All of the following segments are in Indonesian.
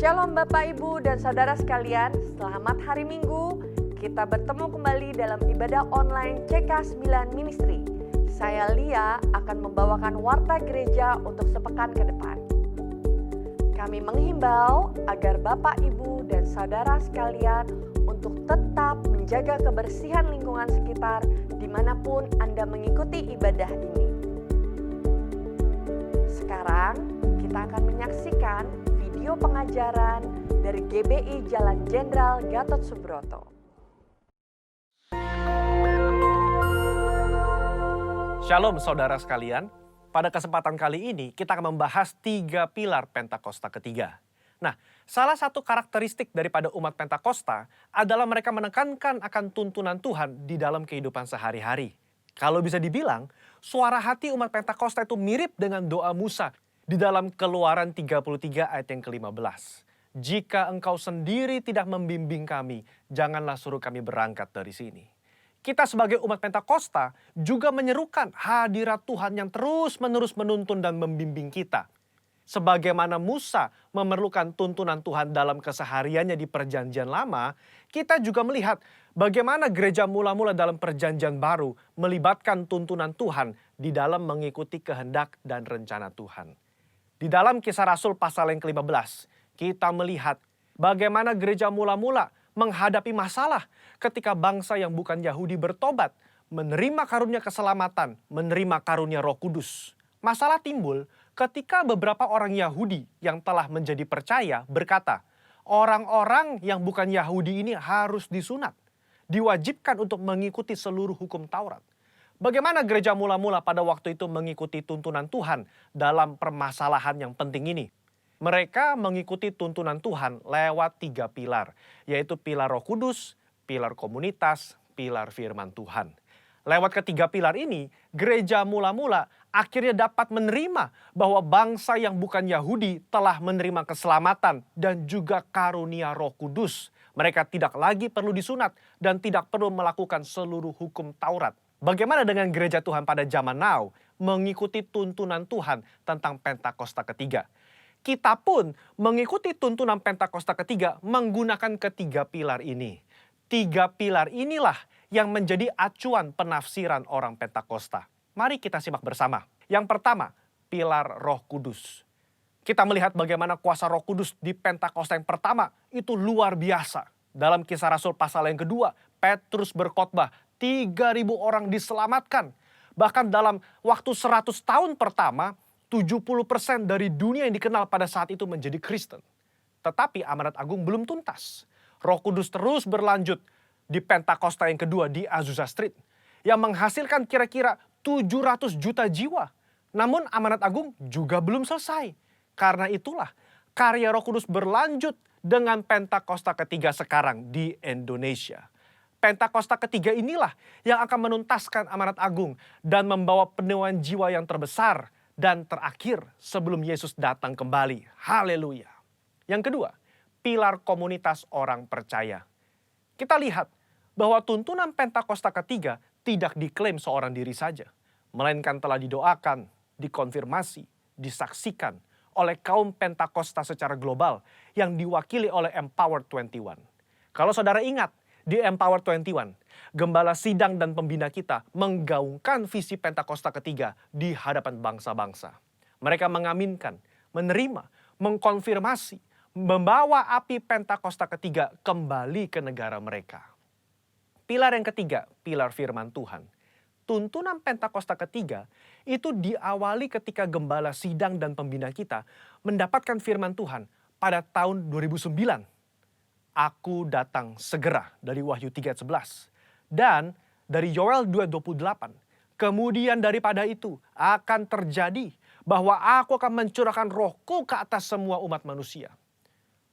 Shalom Bapak Ibu dan Saudara sekalian, selamat hari Minggu. Kita bertemu kembali dalam ibadah online CK9 Ministry. Saya Lia akan membawakan warta gereja untuk sepekan ke depan. Kami menghimbau agar Bapak Ibu dan Saudara sekalian untuk tetap menjaga kebersihan lingkungan sekitar dimanapun Anda mengikuti ibadah ini. Sekarang kita akan menyaksikan video pengajaran dari GBI Jalan Jenderal Gatot Subroto. Shalom saudara sekalian, pada kesempatan kali ini kita akan membahas 3 pilar Pentakosta ketiga. Nah, salah satu karakteristik daripada umat Pentakosta adalah mereka menekankan akan tuntunan Tuhan di dalam kehidupan sehari-hari. Kalau bisa dibilang, suara hati umat Pentakosta itu mirip dengan doa Musa di dalam Keluaran 33 ayat yang ke-15. Jika engkau sendiri tidak membimbing kami, janganlah suruh kami berangkat dari sini. Kita sebagai umat Pentakosta juga menyerukan hadirat Tuhan yang terus-menerus menuntun dan membimbing kita. Sebagaimana Musa memerlukan tuntunan Tuhan dalam kesehariannya di Perjanjian Lama, kita juga melihat bagaimana gereja mula-mula dalam Perjanjian Baru melibatkan tuntunan Tuhan di dalam mengikuti kehendak dan rencana Tuhan. Di dalam Kisah Rasul pasal yang ke-15, kita melihat bagaimana gereja mula-mula menghadapi masalah ketika bangsa yang bukan Yahudi bertobat, menerima karunia keselamatan, menerima karunia Roh Kudus. Masalah timbul ketika beberapa orang Yahudi yang telah menjadi percaya berkata, orang-orang yang bukan Yahudi ini harus disunat, diwajibkan untuk mengikuti seluruh hukum Taurat. Bagaimana gereja mula-mula pada waktu itu mengikuti tuntunan Tuhan dalam permasalahan yang penting ini? Mereka mengikuti tuntunan Tuhan lewat 3 pilar, yaitu pilar Roh Kudus, pilar komunitas, pilar firman Tuhan. Lewat ketiga pilar ini, gereja mula-mula akhirnya dapat menerima bahwa bangsa yang bukan Yahudi telah menerima keselamatan dan juga karunia Roh Kudus. Mereka tidak lagi perlu disunat dan tidak perlu melakukan seluruh hukum Taurat. Bagaimana dengan gereja Tuhan pada zaman now mengikuti tuntunan Tuhan tentang Pentakosta ketiga? Kita pun mengikuti tuntunan Pentakosta ketiga menggunakan ketiga pilar ini. 3 pilar inilah yang menjadi acuan penafsiran orang Pentakosta. Mari kita simak bersama. Yang pertama, pilar Roh Kudus. Kita melihat bagaimana kuasa Roh Kudus di Pentakosta yang pertama itu luar biasa. Dalam Kisah Rasul pasal yang kedua, Petrus berkhotbah, 3.000 orang diselamatkan. Bahkan dalam waktu 100 tahun pertama, 70% dari dunia yang dikenal pada saat itu menjadi Kristen. Tetapi amanat agung belum tuntas. Roh Kudus terus berlanjut di Pentakosta yang kedua di Azusa Street, yang menghasilkan kira-kira 700 juta jiwa. Namun amanat agung juga belum selesai. Karena itulah karya Roh Kudus berlanjut dengan Pentakosta ketiga sekarang di Indonesia. Pentakosta ketiga inilah yang akan menuntaskan amanat agung dan membawa penuaian jiwa yang terbesar dan terakhir sebelum Yesus datang kembali. Haleluya. Yang kedua, pilar komunitas orang percaya. Kita lihat bahwa tuntunan Pentakosta ketiga tidak diklaim seorang diri saja, melainkan telah didoakan, dikonfirmasi, disaksikan oleh kaum Pentakosta secara global yang diwakili oleh Empower 21. Kalau saudara ingat, di Empower 21, gembala sidang dan pembina kita menggaungkan visi Pentakosta ketiga di hadapan bangsa-bangsa. Mereka mengaminkan, menerima, mengkonfirmasi, membawa api Pentakosta ketiga kembali ke negara mereka. Pilar yang ketiga, pilar firman Tuhan. Tuntunan Pentakosta ketiga itu diawali ketika gembala sidang dan pembina kita mendapatkan firman Tuhan pada tahun 2009. Aku datang segera dari Wahyu 3:11 dan dari Yoel 2:28. Kemudian daripada itu akan terjadi bahwa aku akan mencurahkan rohku ke atas semua umat manusia.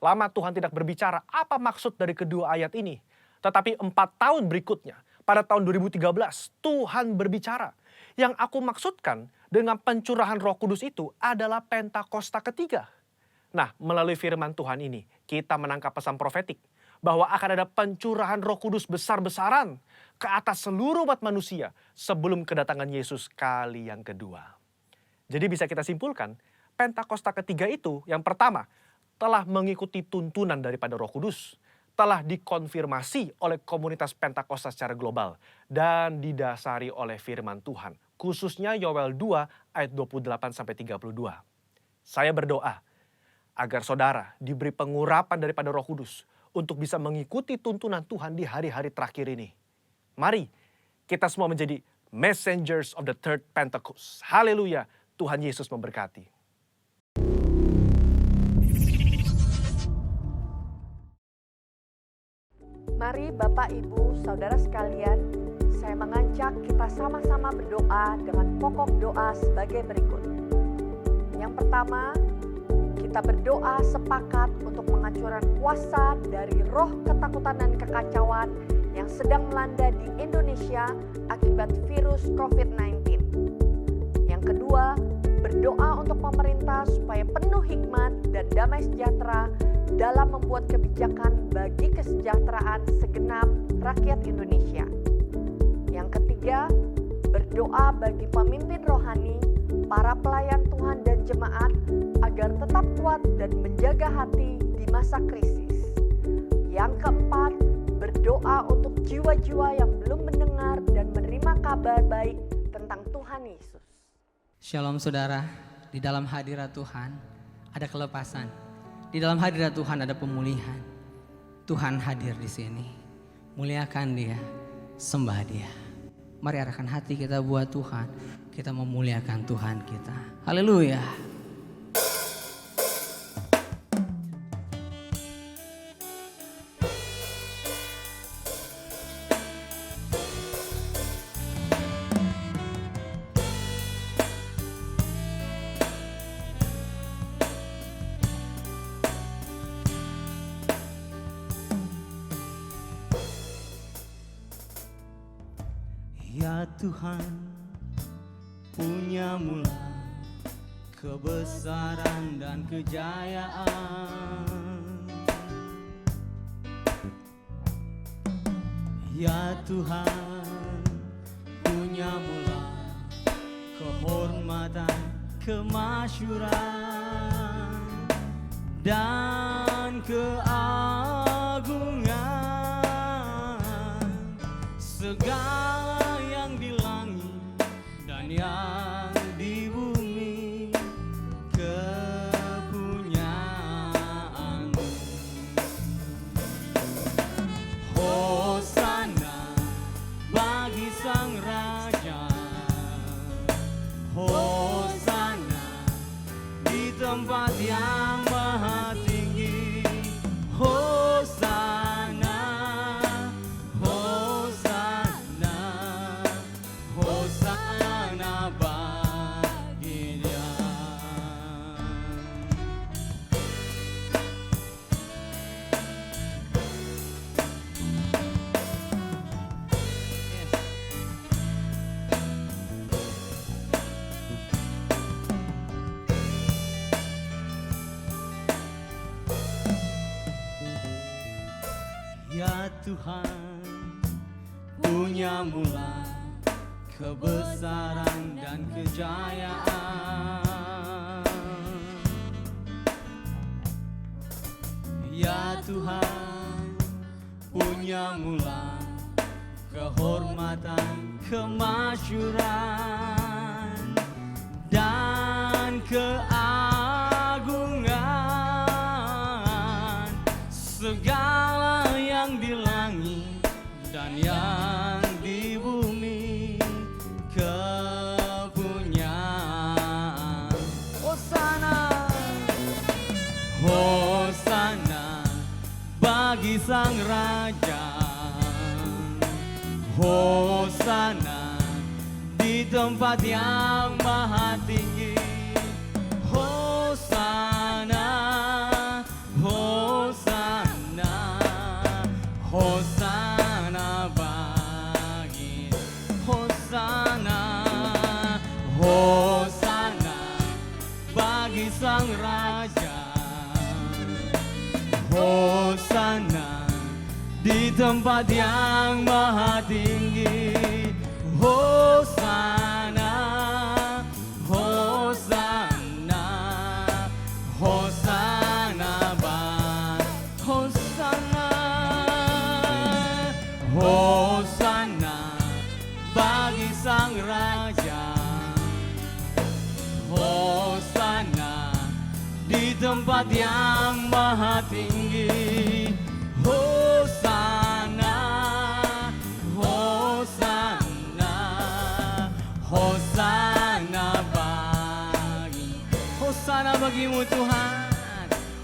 Lama Tuhan tidak berbicara apa maksud dari kedua ayat ini. Tetapi 4 tahun berikutnya, pada tahun 2013, Tuhan berbicara. Yang aku maksudkan dengan pencurahan Roh Kudus itu adalah Pentakosta ketiga. Nah, melalui firman Tuhan ini, kita menangkap pesan profetik bahwa akan ada pencurahan Roh Kudus besar-besaran ke atas seluruh umat manusia sebelum kedatangan Yesus kali yang kedua. Jadi bisa kita simpulkan, Pentakosta ketiga itu yang pertama, telah mengikuti tuntunan daripada Roh Kudus, telah dikonfirmasi oleh komunitas Pentakosta secara global, dan didasari oleh firman Tuhan, khususnya Yoel 2 ayat 28-32. Saya berdoa agar saudara diberi pengurapan daripada Roh Kudus untuk bisa mengikuti tuntunan Tuhan di hari-hari terakhir ini. Mari kita semua menjadi messengers of the third Pentecost. Haleluya, Tuhan Yesus memberkati. Mari Bapak, Ibu, Saudara sekalian, saya mengajak kita sama-sama berdoa dengan pokok doa sebagai berikut. Yang pertama, kita berdoa sepakat untuk menghancurkan kuasa dari roh ketakutan dan kekacauan yang sedang melanda di Indonesia akibat virus COVID-19. Yang kedua, berdoa untuk pemerintah supaya penuh hikmat dan damai sejahtera dalam membuat kebijakan bagi kesejahteraan segenap rakyat Indonesia. Yang ketiga, berdoa bagi pemimpin rohani, para pelayan Tuhan dan jemaat agar tetap kuat dan menjaga hati di masa krisis. Yang keempat, berdoa untuk jiwa-jiwa yang belum mendengar dan menerima kabar baik tentang Tuhan Yesus. Shalom saudara, di dalam hadirat Tuhan ada kelepasan. Di dalam hadirat Tuhan ada pemulihan. Tuhan hadir di sini. Muliakan Dia, sembah Dia. Mari arahkan hati kita buat Tuhan. Kita memuliakan Tuhan kita. Haleluya. Ya Tuhan, punya mula kebesaran dan kejayaan. Ya Tuhan, punya mula kehormatan, kemasyuran dan keagungan. Segala yang di langit dan yang di bumi kepunyaan-Mu. Hosana bagi Sang Raja, Hosana di tempat yang maha tinggi. Hosana, Hosana, Hosana bagi Dia. Ya Tuhan, punya mula kebesaran dan kejayaan. Ya Tuhan, punya mula kehormatan, kemasyuran dan keagungan. Segala yang di langit dan yang di bumi kepunyaan. Hosana, Hosana bagi Sang Raja, Hosana di tempat yang maha tinggi. Hosana, Hosana, Hosana bagi, Hosana, Hosana bagi Sang Raja, Hosana di tempat yang maha tinggi. Hosana, Hosana, Hosana Hosana bagi Sang Raja. Hosana di tempat yang maha tinggi. Hosana, Hosana, Hosana bagimu Tuhan.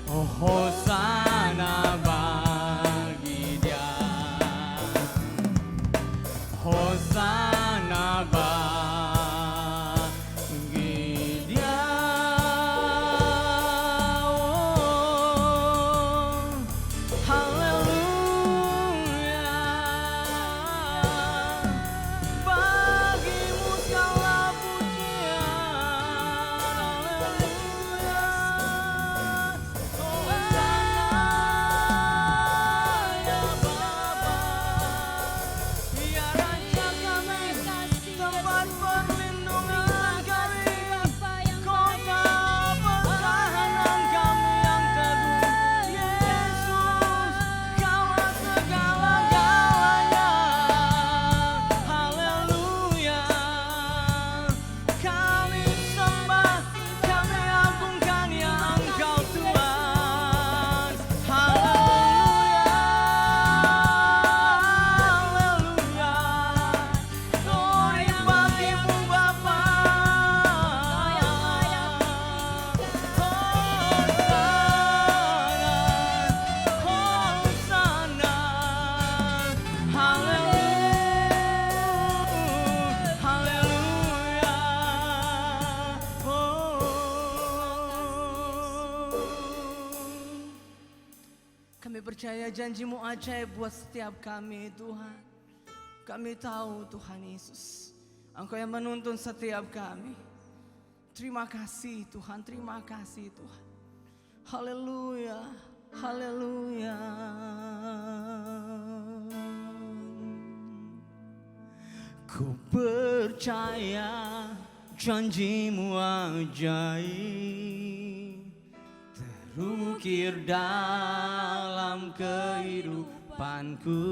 Oh, Hosana bagi Dia. Hosana bagi Dia. Oh, haleluya. Bagimu segala pujian. Haleluya. Hosana ya Bapa. Ya Raja kami, tempat perlindungan kami, kota pertahanan kami yang teguh. Yesus, Kaulah segala-galanya. Haleluya. Kami sembah, kami agungkan ya Engkau Tuhan. Haleluya. Haleluya. Glory bagimu Bapa. Hosana, Hosana. Haleluya. Haleluya. Kami percaya janji-Mu ajaib buat setiap kami Tuhan. Kami tahu Tuhan Yesus, Engkau yang menuntun setiap kami. Terima kasih Tuhan, terima kasih Tuhan. Haleluya, haleluya. Ku percaya janji-Mu ajaib, terukir dalam kehidupanku.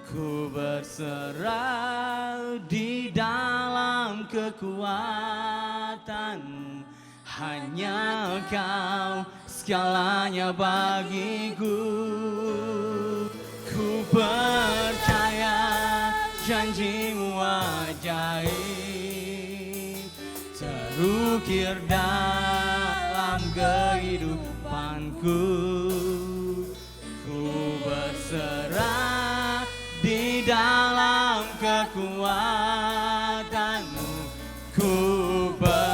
Ku berserah di dalam kekuatan-Mu. Hanya Kau segalanya bagiku. Ku percaya janji-Mu ajaib, terukir dalam kehidupanku. Ku berserah di dalam kekuatan-Mu. Ku percaya.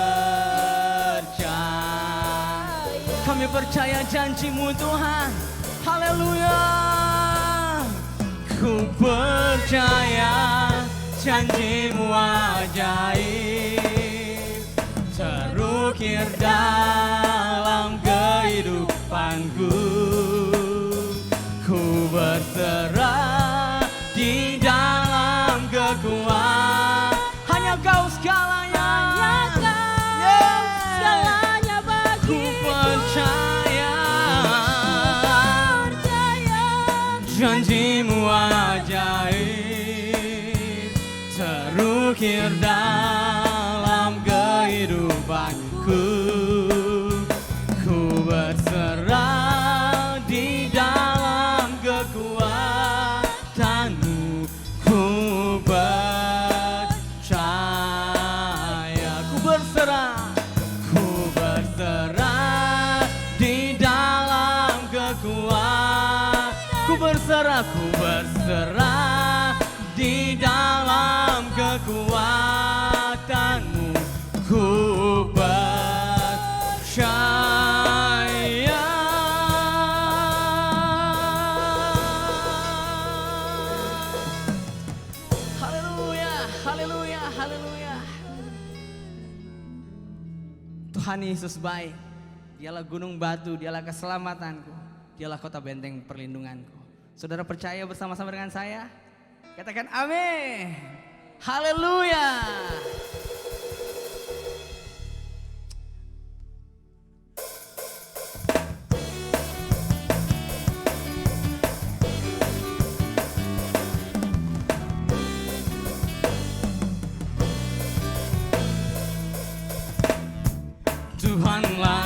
Kami percaya janji-Mu Tuhan. Haleluya. Ku percaya janji-Mu ajaib, terukir dalam kehidupanku. Ku berserah di dalam kekuatan. Hanya Kau segalanya. Segalanya bagi Ku percaya janji-Mu ajaib, terukir dalam kehidupanku. Ku berserah di dalam kekuatan-Mu. Ku percaya. Ku berserah. Ku berserah di dalam kekuatan. Ku berserah. Ku berserah di dalam kekuatan-Mu. Ku percaya. Haleluya, haleluya, haleluya. Tuhan Yesus baik. Dialah gunung batu, Dialah keselamatanku, Dialah kota benteng perlindunganku. Saudara percaya bersama-sama dengan saya? Katakan amin. Haleluya.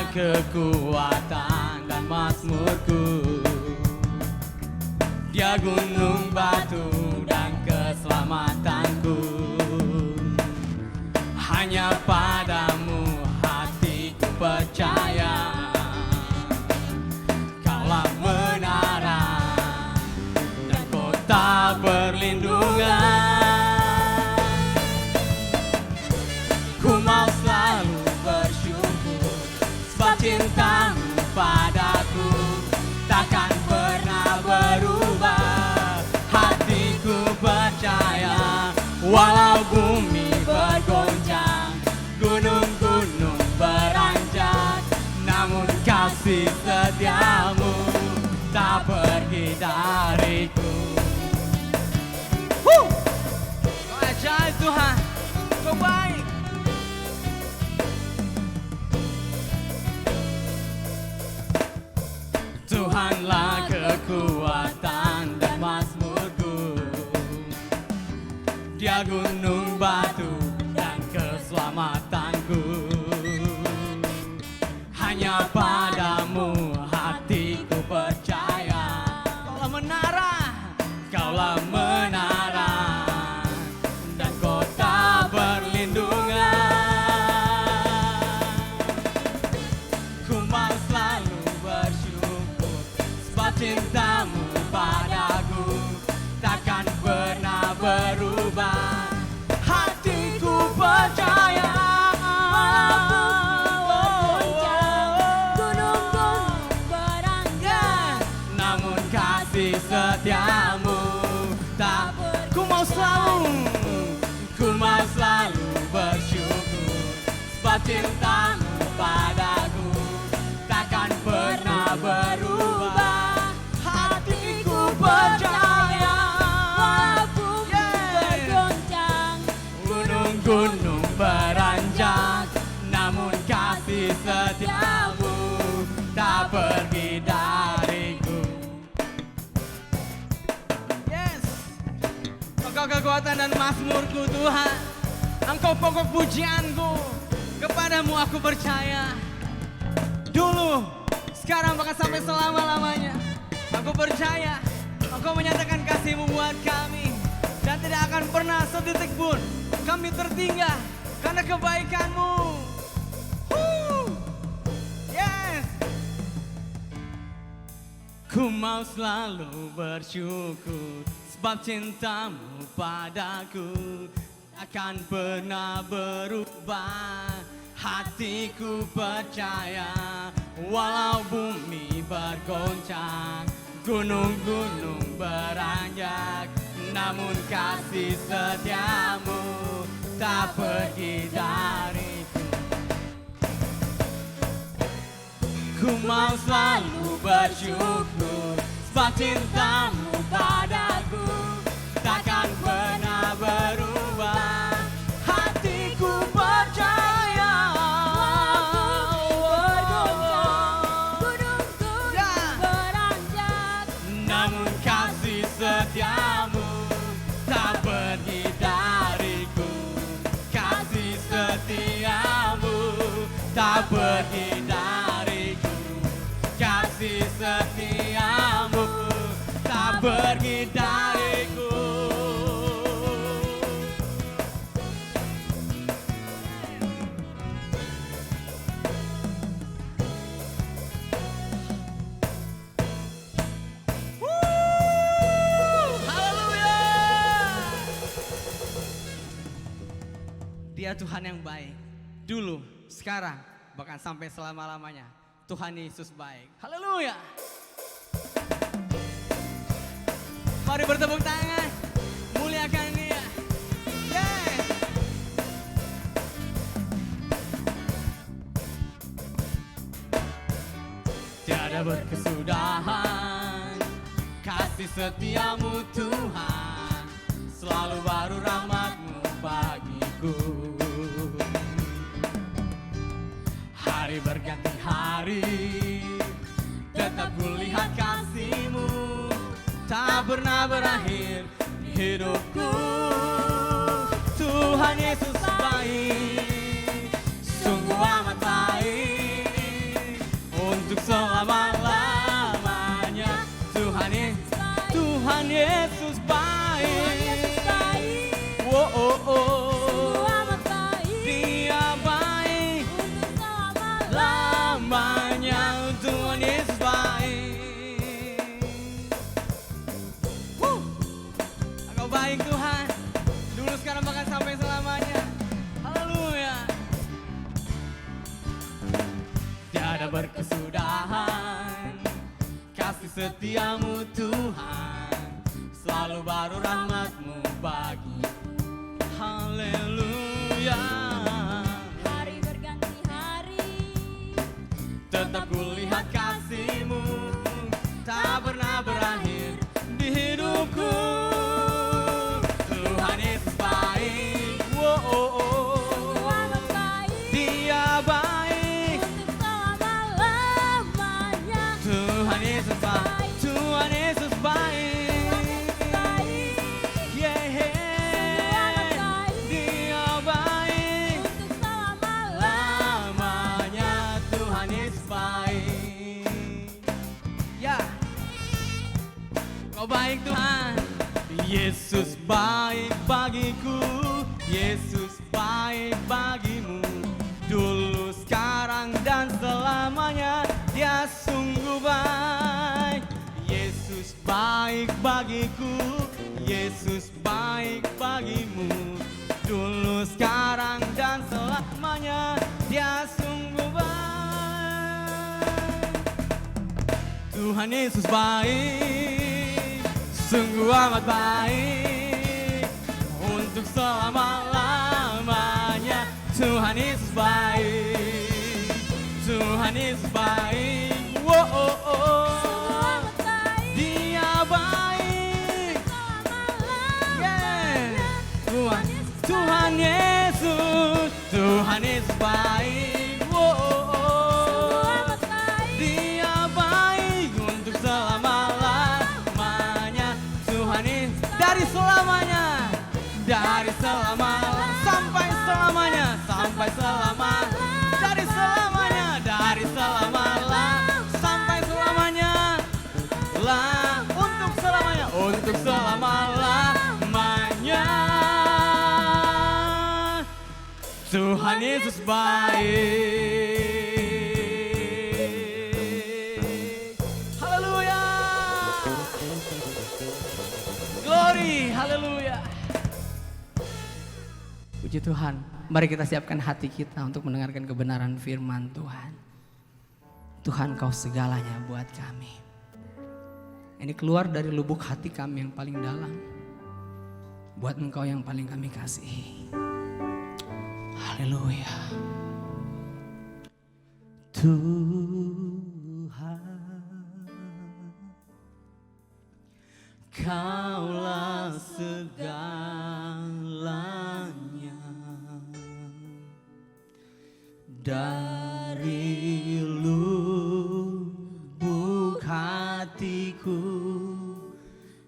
kekuatan dan mazmurku. Dia gunung batu dan keselamatanku. Hanya padamu hatiku percaya. Kaulah menara dan kota perlindungan. Ku mau selalu bersyukur sebab cintamu padaku takkan pernah berubah. Hatiku percaya walau bumi bergoncang, gunung-gunung beranjak, namun kasih setiamu tak pergi dariku. Kau ajaib Tuhan, Kau baik. Tuhanlah kekuatan dan mazmurku. Dia gunung batu dan keselamatanku. Hanya padamu hatiku percaya. Kaulah menara, Kaulah menara dan kota perlindungan. Ku mau selalu bersyukur sebab cintamu padaku takkan pernah berubah. Hatiku percaya gunung-gunung beranjak, namun kasih setiamu tak. Ku mau selalu bersyukur sebab cintamu padaku takkan pernah berubah. Hatiku percaya walaupun bergoncang, gunung-gunung beranjak, namun kasih setiamu tak pergi dariku. Yes, Engkau kekuatan dan mazmurku Tuhan. Engkau pokok pujianku. Kepadamu aku percaya. Dulu, sekarang bahkan sampai selama-lamanya. Aku percaya Engkau menyatakan kasih-Mu buat kami. Dan tidak akan pernah sedetik pun kami tertinggal karena kebaikan-Mu. Yes. Ku mau selalu bersyukur sebab cintamu padaku takkan pernah berubah. Hatiku percaya walau bumi bergoncang, gunung-gunung beranjak, namun kasih setiamu tak pergi dariku. Ku mau selalu bersyukur sebab cintamu padaku takkan pernah berubah. Hatiku percaya gunung-gunung beranjak, namun kasih setiamu tak pergi dariku. Kasih setiamu tak pergi dariku. Kasih setiamu tak pergi dariku. Haleluya. Dia Tuhan yang baik. Dulu, sekarang, bahkan sampai selama-lamanya. Tuhan Yesus baik. Haleluya. Mari bertepuk tangan. Muliakan Dia. Yeah. Tiada berkesudahan kasih setiamu Tuhan, selalu baru rahmat-Mu bagiku. Hari berganti hari, tetap kulihat kasih-Mu tak pernah berakhir di hidupku. Tuhan Yesus baik, sungguh amat baik. selama-lamanya. Tuhan Yesus baik. Oh, oh, oh. Dia baik lamanya. Tuhan Yesus baik. Engkau baik Tuhan, dulu sekarang bahkan sampai selamanya. Haleluya. Tiada berkesudahan kasih setiamu Tuhan, selalu baru rahmat-Mu bagi. Haleluya. Hari berganti hari, Tetap kulihat kasih-Mu tak pernah berakhir di hidupku. Tuhan Yesus baik. Oh, oh, oh. amat baik Dia baik. untuk selama-lamanya. Tuhan Yesus baik. Tuhan Yesus baik. Yeah. amat baik Dia baik. untuk selama-lamanya. Lamanya Tuhan Yesus baik. Ya, Kau baik Tuhan. Yesus baik bagiku, Yesus baik bagimu. Dulu, sekarang, dan selamanya Dia sungguh baik. Yesus baik bagiku, Yesus baik bagimu. Dulu, sekarang, dan selamanya Dia sungguh baik. Tuhan Yesus baik, sungguh amat baik untuk selama-lamanya. Tuhan Yesus baik, Tuhan Yesus baik. Oh, oh, oh. amat baik Dia baik. Yeah. Tuhan Yesus, Tuhan Yesus baik. Oh, oh, oh. amat baik Dia baik untuk selama-lamanya. Tuhan Yesus dari selamanya, dari sampai selamanya, sampai selama, dari selamanya, dari sampai selamanya, lah untuk selama-lamanya. Tuhan Yesus baik. Haleluya. Glory, haleluya. Puji Tuhan. Mari kita siapkan hati kita untuk mendengarkan kebenaran firman Tuhan. Tuhan, Kau segalanya buat kami. Ini keluar dari lubuk hati kami yang paling dalam. Buat Engkau yang paling kami kasihi. Haleluya. Tuhan, Kaulah segalanya. Dari lubuk hatiku,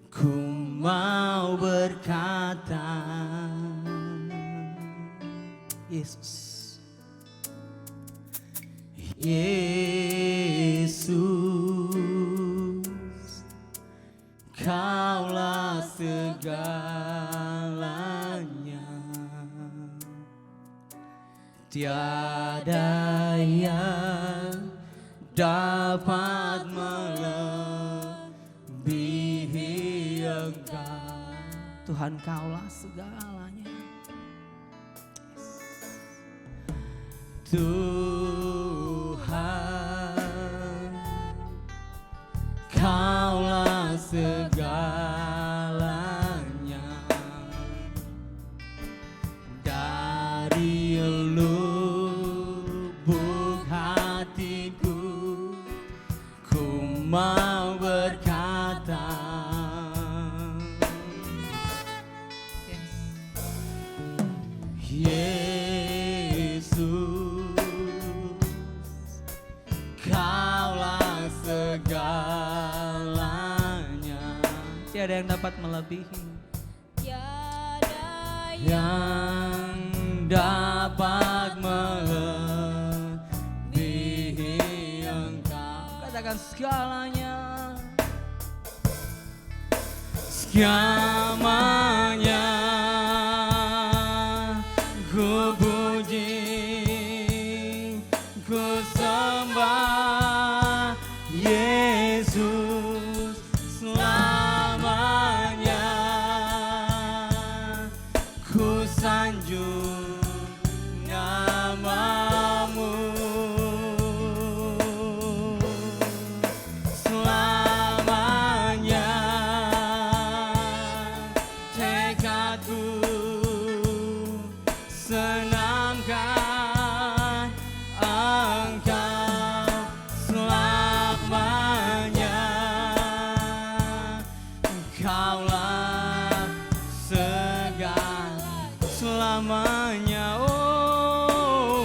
ku mau berkata, Yesus, Yesus, Kaulah segalanya. Tiada yang dapat melebihi Engkau. Tuhan, Kaulah segalanya. Tuhan, Kaulah segalanya. Dari lubuk hatiku, ku mau berkata, Yesus, Kaulah segalanya. Tiada yang dapat melebihi, tiada yang dapat melebihi Engkau. segalanya. Selamanya ku puji, ku sembah Yesus. Selamanya ku sanjung namamu. Selamanya tekadku senangkan Engkau. Selamanya Engkaulah segala. Selamanya, oh,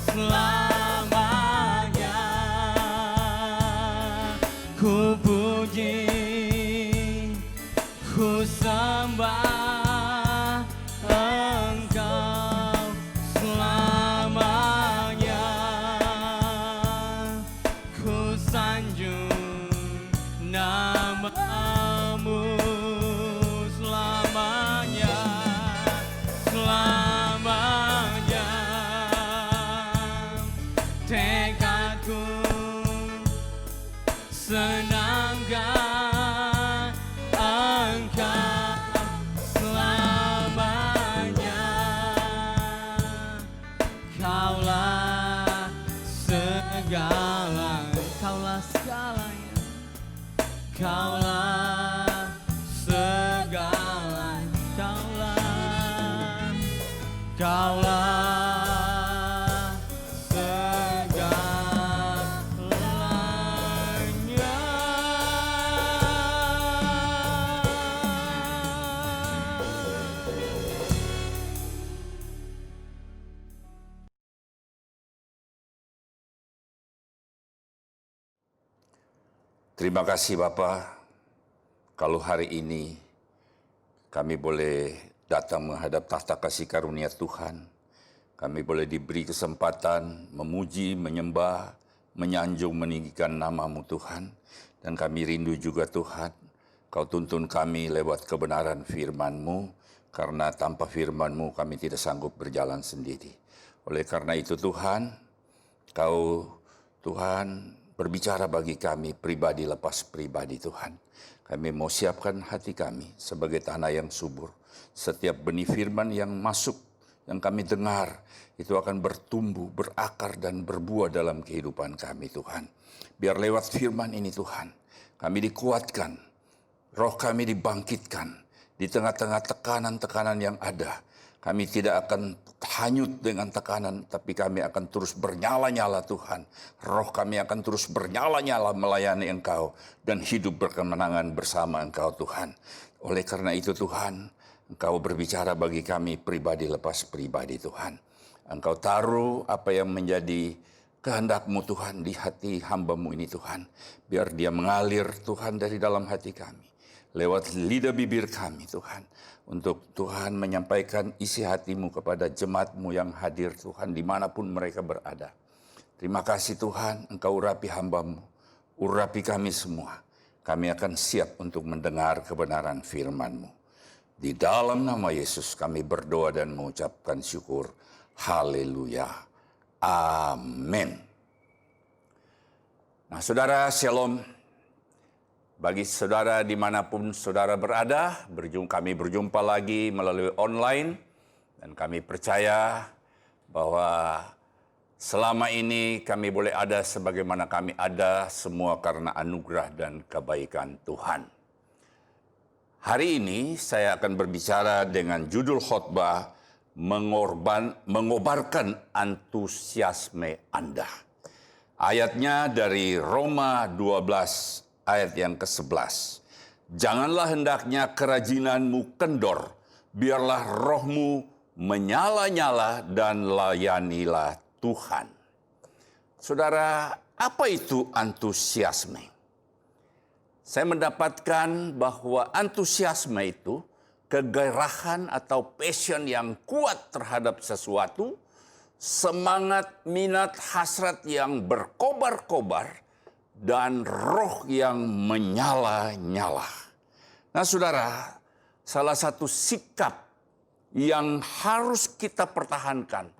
selamanya ku puji, ku sembah Engkau. Selamanya ku sanjung namamu. Selamanya, selamanya tekadku senangkan Engkau. Selamanya Kaulah segala, Kaulah segalanya, Kaulah segala, Kaulah, Kaulah segalanya. Terima kasih Bapa, kalau hari ini kami boleh datang menghadap tahta kasih karunia Tuhan. Kami boleh diberi kesempatan memuji, menyembah, menyanjung, meninggikan nama-Mu Tuhan. Dan kami rindu juga Tuhan, Kau tuntun kami lewat kebenaran firman-Mu, karena tanpa firman-Mu kami tidak sanggup berjalan sendiri. Oleh karena itu Tuhan, Kau Tuhan berbicara bagi kami pribadi lepas pribadi Tuhan. Kami mau siapkan hati kami sebagai tanah yang subur. Setiap benih firman yang masuk, yang kami dengar, itu akan bertumbuh, berakar dan berbuah dalam kehidupan kami Tuhan. Biar lewat firman ini Tuhan, kami dikuatkan, roh kami dibangkitkan di tengah-tengah tekanan-tekanan yang ada. Kami tidak akan hanyut dengan tekanan, tapi kami akan terus bernyala-nyala Tuhan. Roh kami akan terus bernyala-nyala melayani Engkau dan hidup berkemenangan bersama Engkau Tuhan. Oleh karena itu Tuhan, Engkau berbicara bagi kami pribadi lepas pribadi Tuhan. Engkau taruh apa yang menjadi kehendak-Mu Tuhan di hati hamba-Mu ini Tuhan. Biar dia mengalir Tuhan dari dalam hati kami. Lewat lidah bibir kami Tuhan. Untuk Tuhan menyampaikan isi hati-Mu kepada jemaat-Mu yang hadir Tuhan dimanapun mereka berada. Terima kasih Tuhan, Engkau urapi hamba-Mu, urapi kami semua. Kami akan siap untuk mendengar kebenaran firman-Mu. Di dalam nama Yesus kami berdoa dan mengucapkan syukur. Haleluya. Amin. Nah saudara, shalom. Bagi saudara dimanapun saudara berada, kami berjumpa lagi melalui online. Dan kami percaya bahwa selama ini kami boleh ada sebagaimana kami ada, semua karena anugerah dan kebaikan Tuhan. Hari ini saya akan berbicara dengan judul khotbah, mengobarkan antusiasme Anda. Ayatnya dari Roma 12 ayat yang ke-11. Janganlah hendaknya kerajinanmu kendor, biarlah rohmu menyala-nyala dan layanilah Tuhan. Saudara, apa itu antusiasme? Saya mendapatkan bahwa antusiasme itu kegairahan atau passion yang kuat terhadap sesuatu, semangat, minat, hasrat yang berkobar-kobar, dan roh yang menyala-nyala. Nah saudara, salah satu sikap yang harus kita pertahankan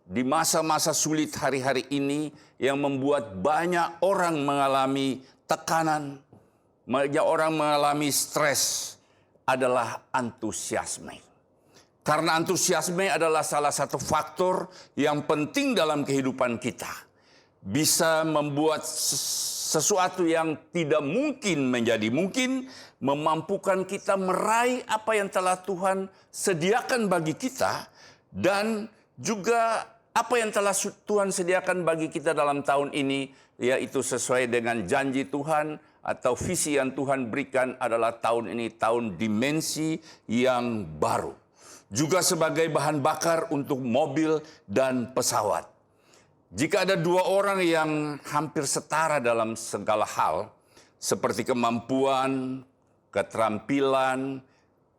di masa-masa sulit hari-hari ini yang membuat banyak orang mengalami tekanan, banyak orang mengalami stres adalah antusiasme. Karena antusiasme adalah salah satu faktor yang penting dalam kehidupan kita. Bisa membuat sesuatu yang tidak mungkin menjadi mungkin, memampukan kita meraih apa yang telah Tuhan sediakan bagi kita, dan juga apa yang telah Tuhan sediakan bagi kita dalam tahun ini, yaitu sesuai dengan janji Tuhan atau visi yang Tuhan berikan adalah tahun ini tahun dimensi yang baru. Juga sebagai bahan bakar untuk mobil dan pesawat. Jika ada dua orang yang hampir setara dalam segala hal, seperti kemampuan, keterampilan,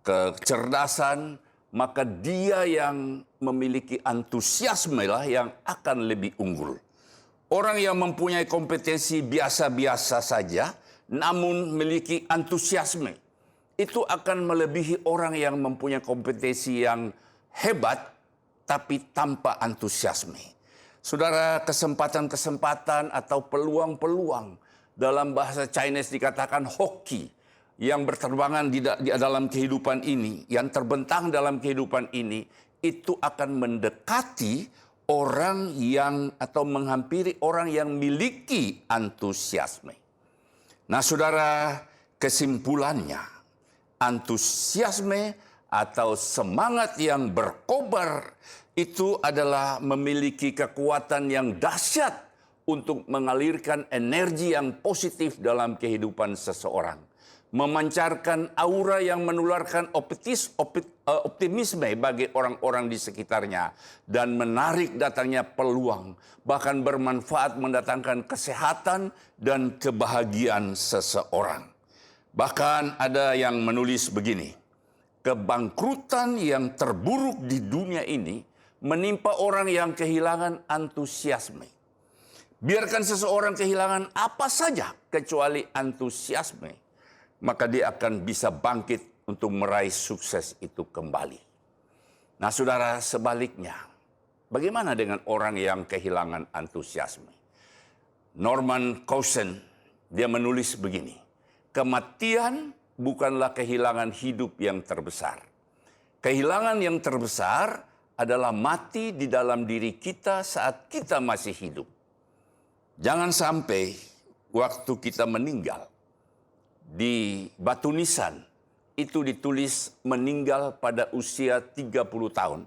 kecerdasan, maka dia yang memiliki antusiasme lah yang akan lebih unggul. Orang yang mempunyai kompetensi biasa-biasa saja, namun memiliki antusiasme, itu akan melebihi orang yang mempunyai kompetensi yang hebat, tapi tanpa antusiasme. Saudara, kesempatan-kesempatan atau peluang-peluang dalam bahasa Chinese dikatakan hoki yang berterbangan di dalam kehidupan ini, yang terbentang dalam kehidupan ini, itu akan mendekati orang yang atau menghampiri orang yang memiliki antusiasme. Nah, saudara, kesimpulannya, antusiasme atau semangat yang berkobar itu adalah memiliki kekuatan yang dahsyat untuk mengalirkan energi yang positif dalam kehidupan seseorang. Memancarkan aura yang menularkan optimisme bagi orang-orang di sekitarnya. Dan menarik datangnya peluang. Bahkan bermanfaat mendatangkan kesehatan dan kebahagiaan seseorang. Bahkan ada yang menulis begini, kebangkrutan yang terburuk di dunia ini menimpa orang yang kehilangan antusiasme. Biarkan seseorang kehilangan apa saja kecuali antusiasme, maka dia akan bisa bangkit untuk meraih sukses itu kembali. Nah saudara, sebaliknya, bagaimana dengan orang yang kehilangan antusiasme? Norman Cousins, dia menulis begini, kematian bukanlah kehilangan hidup yang terbesar. Kehilangan yang terbesar adalah mati di dalam diri kita saat kita masih hidup. Jangan sampai waktu kita meninggal, di batu nisan itu ditulis meninggal pada usia 30 tahun,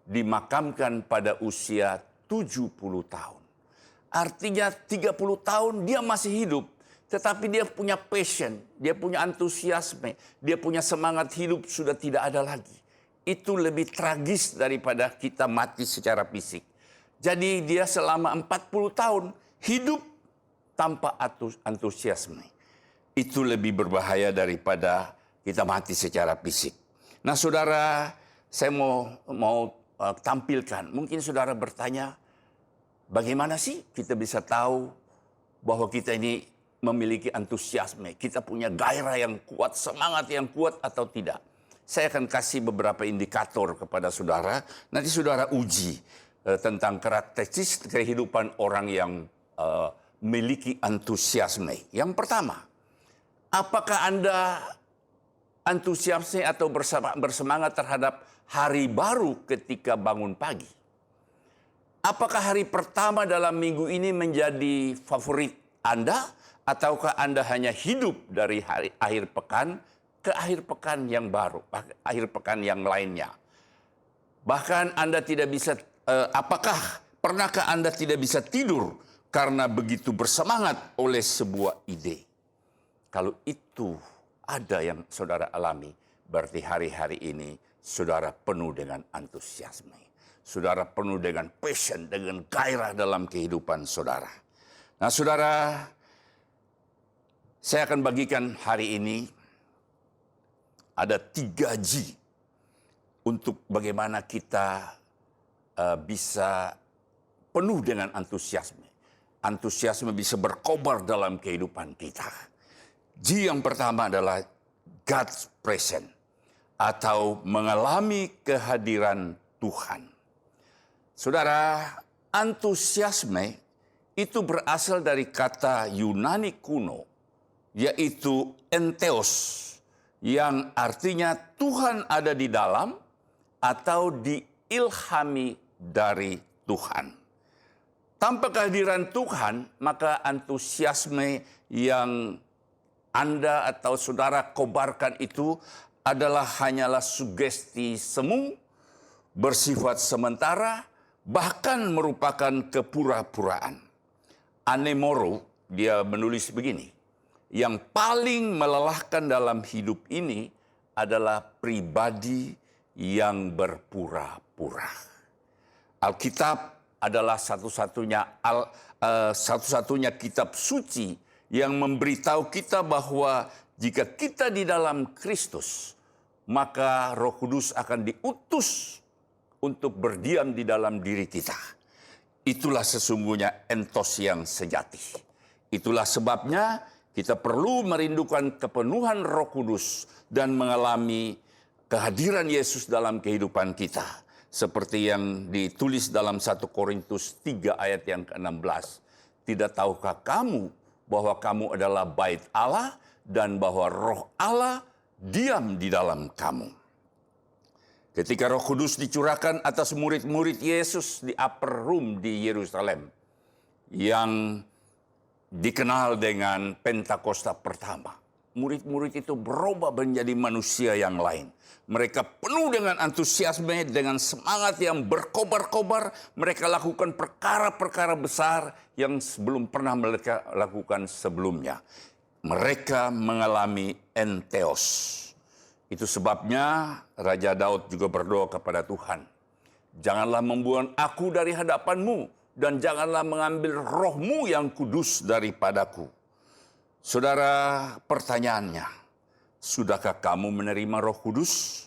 dimakamkan pada usia 70 tahun. Artinya 30 tahun dia masih hidup, tetapi dia punya passion, dia punya antusiasme, dia punya semangat hidup sudah tidak ada lagi. Itu lebih tragis daripada kita mati secara fisik. Jadi dia selama 40 tahun hidup tanpa antusiasme. Itu lebih berbahaya daripada kita mati secara fisik. Nah saudara, saya mau tampilkan. Mungkin saudara bertanya, bagaimana sih kita bisa tahu bahwa kita ini memiliki antusiasme, kita punya gairah yang kuat, semangat yang kuat atau tidak. Saya akan kasih beberapa indikator kepada saudara. Nanti saudara uji tentang karakteristik kehidupan orang yang memiliki antusiasme. Yang pertama, apakah Anda antusiasme atau bersemangat terhadap hari baru ketika bangun pagi? Apakah hari pertama dalam minggu ini menjadi favorit Anda? Ataukah Anda hanya hidup dari hari akhir pekan ke akhir pekan yang baru, akhir pekan yang lainnya? Bahkan Anda tidak bisa, pernahkah Anda tidak bisa tidur karena begitu bersemangat oleh sebuah ide? Kalau itu ada yang saudara alami, berarti hari-hari ini saudara penuh dengan antusiasme. Saudara penuh dengan passion, dengan gairah dalam kehidupan saudara. Nah saudara, saya akan bagikan hari ini ada 3G untuk bagaimana kita bisa penuh dengan antusiasme. antusiasme bisa berkobar dalam kehidupan kita. G yang pertama adalah God's presence atau mengalami kehadiran Tuhan. Saudara, antusiasme itu berasal dari kata Yunani kuno, yaitu entheos, yang artinya Tuhan ada di dalam atau diilhami dari Tuhan. Tanpa kehadiran Tuhan, maka antusiasme yang Anda atau saudara kobarkan itu adalah hanyalah sugesti semu, bersifat sementara, bahkan merupakan kepura-puraan. Anemoro, dia menulis begini, yang paling melelahkan dalam hidup ini adalah pribadi yang berpura-pura. Alkitab adalah satu-satunya kitab suci yang memberitahu kita bahwa jika kita di dalam Kristus, maka Roh Kudus akan diutus untuk berdiam di dalam diri kita. Itulah sesungguhnya entos yang sejati. Itulah sebabnya kita perlu merindukan kepenuhan Roh Kudus dan mengalami kehadiran Yesus dalam kehidupan kita. Seperti yang ditulis dalam 1 Korintus 3 ayat yang ke-16. Tidak tahukah kamu bahwa kamu adalah bait Allah dan bahwa Roh Allah diam di dalam kamu. Ketika Roh Kudus dicurahkan atas murid-murid Yesus di upper room di Yerusalem, yang dikenal dengan Pentakosta pertama, murid-murid itu berubah menjadi manusia yang lain. Mereka penuh dengan antusiasme, dengan semangat yang berkobar-kobar. Mereka lakukan perkara-perkara besar yang belum pernah mereka lakukan sebelumnya. Mereka mengalami entheos. Itu sebabnya Raja Daud juga berdoa kepada Tuhan. Janganlah membuang aku dari hadapanmu, dan janganlah mengambil rohmu yang kudus daripadaku. Saudara, pertanyaannya, sudahkah kamu menerima Roh Kudus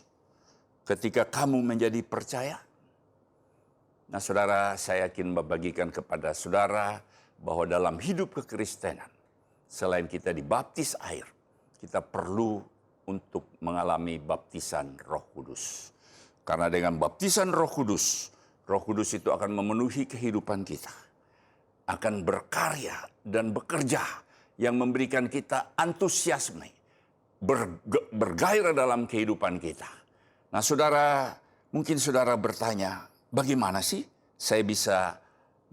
ketika kamu menjadi percaya? Nah, saudara, saya yakin membagikan kepada saudara bahwa dalam hidup kekristenan, selain kita dibaptis air, kita perlu untuk mengalami baptisan Roh Kudus. Karena dengan baptisan Roh Kudus itu akan memenuhi kehidupan kita, akan berkarya dan bekerja, yang memberikan kita antusiasme, bergairah dalam kehidupan kita. Nah, saudara, mungkin saudara bertanya, bagaimana sih saya bisa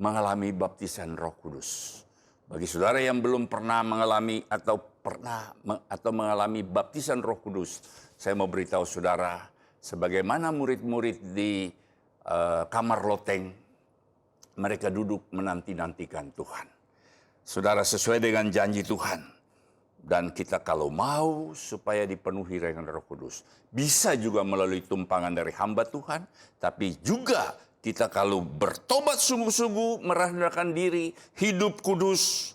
mengalami baptisan Roh Kudus? Bagi saudara yang belum pernah mengalami atau mengalami baptisan Roh Kudus, saya mau beritahu saudara, sebagaimana murid-murid di kamar loteng, mereka duduk menanti-nantikan Tuhan. Saudara, sesuai dengan janji Tuhan, dan kita kalau mau supaya dipenuhi dengan Roh Kudus, bisa juga melalui tumpangan dari hamba Tuhan, tapi juga kita kalau bertobat sungguh-sungguh, merendahkan diri, hidup kudus,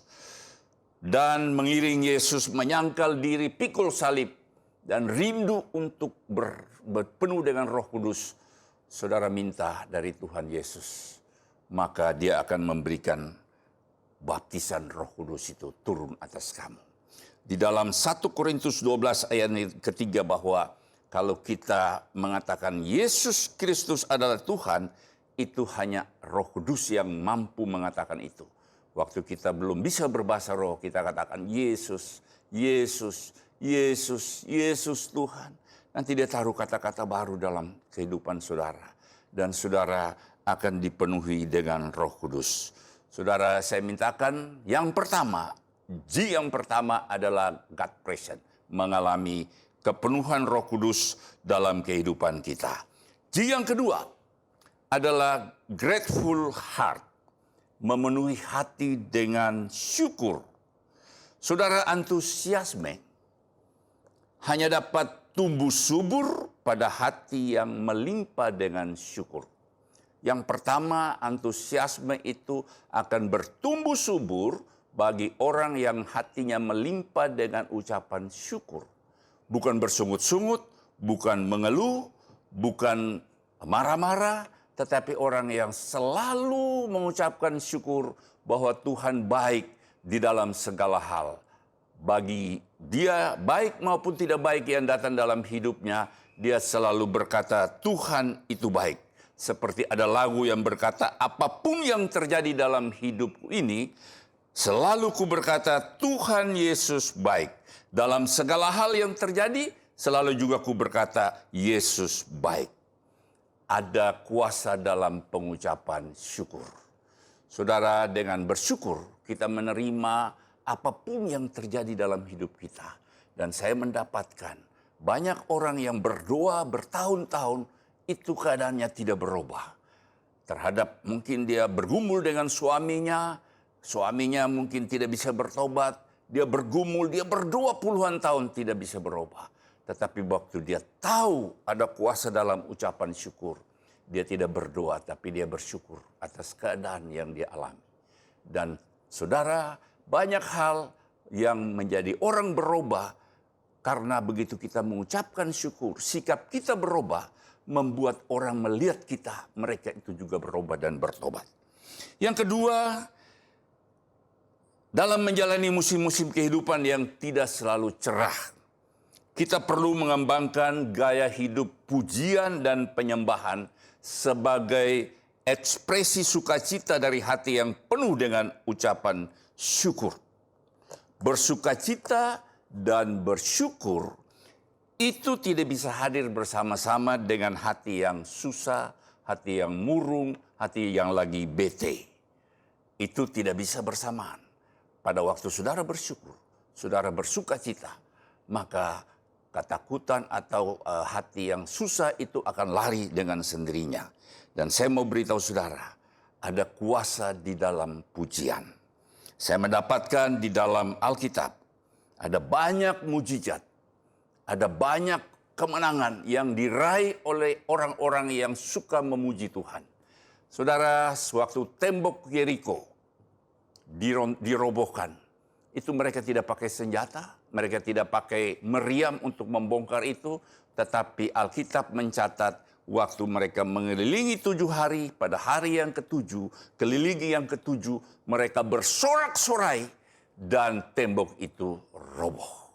dan mengiring Yesus, menyangkal diri, pikul salib, dan rindu untuk berpenuh dengan Roh Kudus, saudara minta dari Tuhan Yesus, maka Dia akan memberikan baptisan Roh Kudus itu turun atas kamu. Di dalam 1 Korintus 12 ayat ketiga bahwa kalau kita mengatakan Yesus Kristus adalah Tuhan, itu hanya Roh Kudus yang mampu mengatakan itu. Waktu kita belum bisa berbahasa roh, kita katakan Yesus, Yesus, Yesus, Yesus Tuhan. Nanti Dia taruh kata-kata baru dalam kehidupan saudara. Dan saudara akan dipenuhi dengan Roh Kudus. Saudara, saya mintakan yang pertama, G yang pertama adalah God present, mengalami kepenuhan Roh Kudus dalam kehidupan kita. G yang kedua adalah grateful heart, memenuhi hati dengan syukur. Saudara, antusiasme hanya dapat tumbuh subur pada hati yang melimpah dengan syukur. Yang pertama, antusiasme itu akan bertumbuh subur bagi orang yang hatinya melimpah dengan ucapan syukur. Bukan bersungut-sungut, bukan mengeluh, bukan marah-marah, tetapi orang yang selalu mengucapkan syukur bahwa Tuhan baik di dalam segala hal. Bagi dia, baik maupun tidak baik yang datang dalam hidupnya, dia selalu berkata, Tuhan itu baik. Seperti ada lagu yang berkata, apapun yang terjadi dalam hidupku ini, selalu ku berkata, Tuhan Yesus baik. Dalam segala hal yang terjadi, selalu juga ku berkata, Yesus baik. Ada kuasa dalam pengucapan syukur. Saudara, dengan bersyukur kita menerima apapun yang terjadi dalam hidup kita. Dan saya mendapatkan banyak orang yang berdoa bertahun-tahun itu keadaannya tidak berubah. Terhadap mungkin dia bergumul dengan suaminya mungkin tidak bisa bertobat. Dia bergumul, dia berdoa puluhan tahun tidak bisa berubah. Tetapi waktu dia tahu ada kuasa dalam ucapan syukur, dia tidak berdoa tapi dia bersyukur atas keadaan yang dia alami. Dan saudara, banyak hal yang menjadi orang berubah karena begitu kita mengucapkan syukur, sikap kita berubah, membuat orang melihat kita, mereka itu juga berubah dan bertobat. Yang kedua, dalam menjalani musim-musim kehidupan yang tidak selalu cerah, kita perlu mengembangkan gaya hidup pujian dan penyembahan sebagai ekspresi sukacita dari hati yang penuh dengan ucapan syukur. Bersukacita dan bersyukur itu tidak bisa hadir bersama-sama dengan hati yang susah, hati yang murung, hati yang lagi bete. Itu tidak bisa bersamaan. Pada waktu saudara bersyukur, saudara bersukacita, maka ketakutan atau hati yang susah itu akan lari dengan sendirinya. Dan saya mau beritahu saudara, ada kuasa di dalam pujian. Saya mendapatkan di dalam Alkitab, ada banyak mujizat, ada banyak kemenangan yang diraih oleh orang-orang yang suka memuji Tuhan. Saudara, sewaktu tembok Yeriko dirobohkan, itu mereka tidak pakai senjata, mereka tidak pakai meriam untuk membongkar itu, tetapi Alkitab mencatat waktu mereka mengelilingi 7 hari, pada hari yang ke-7, kelilingi yang ke-7, mereka bersorak-sorai dan tembok itu roboh.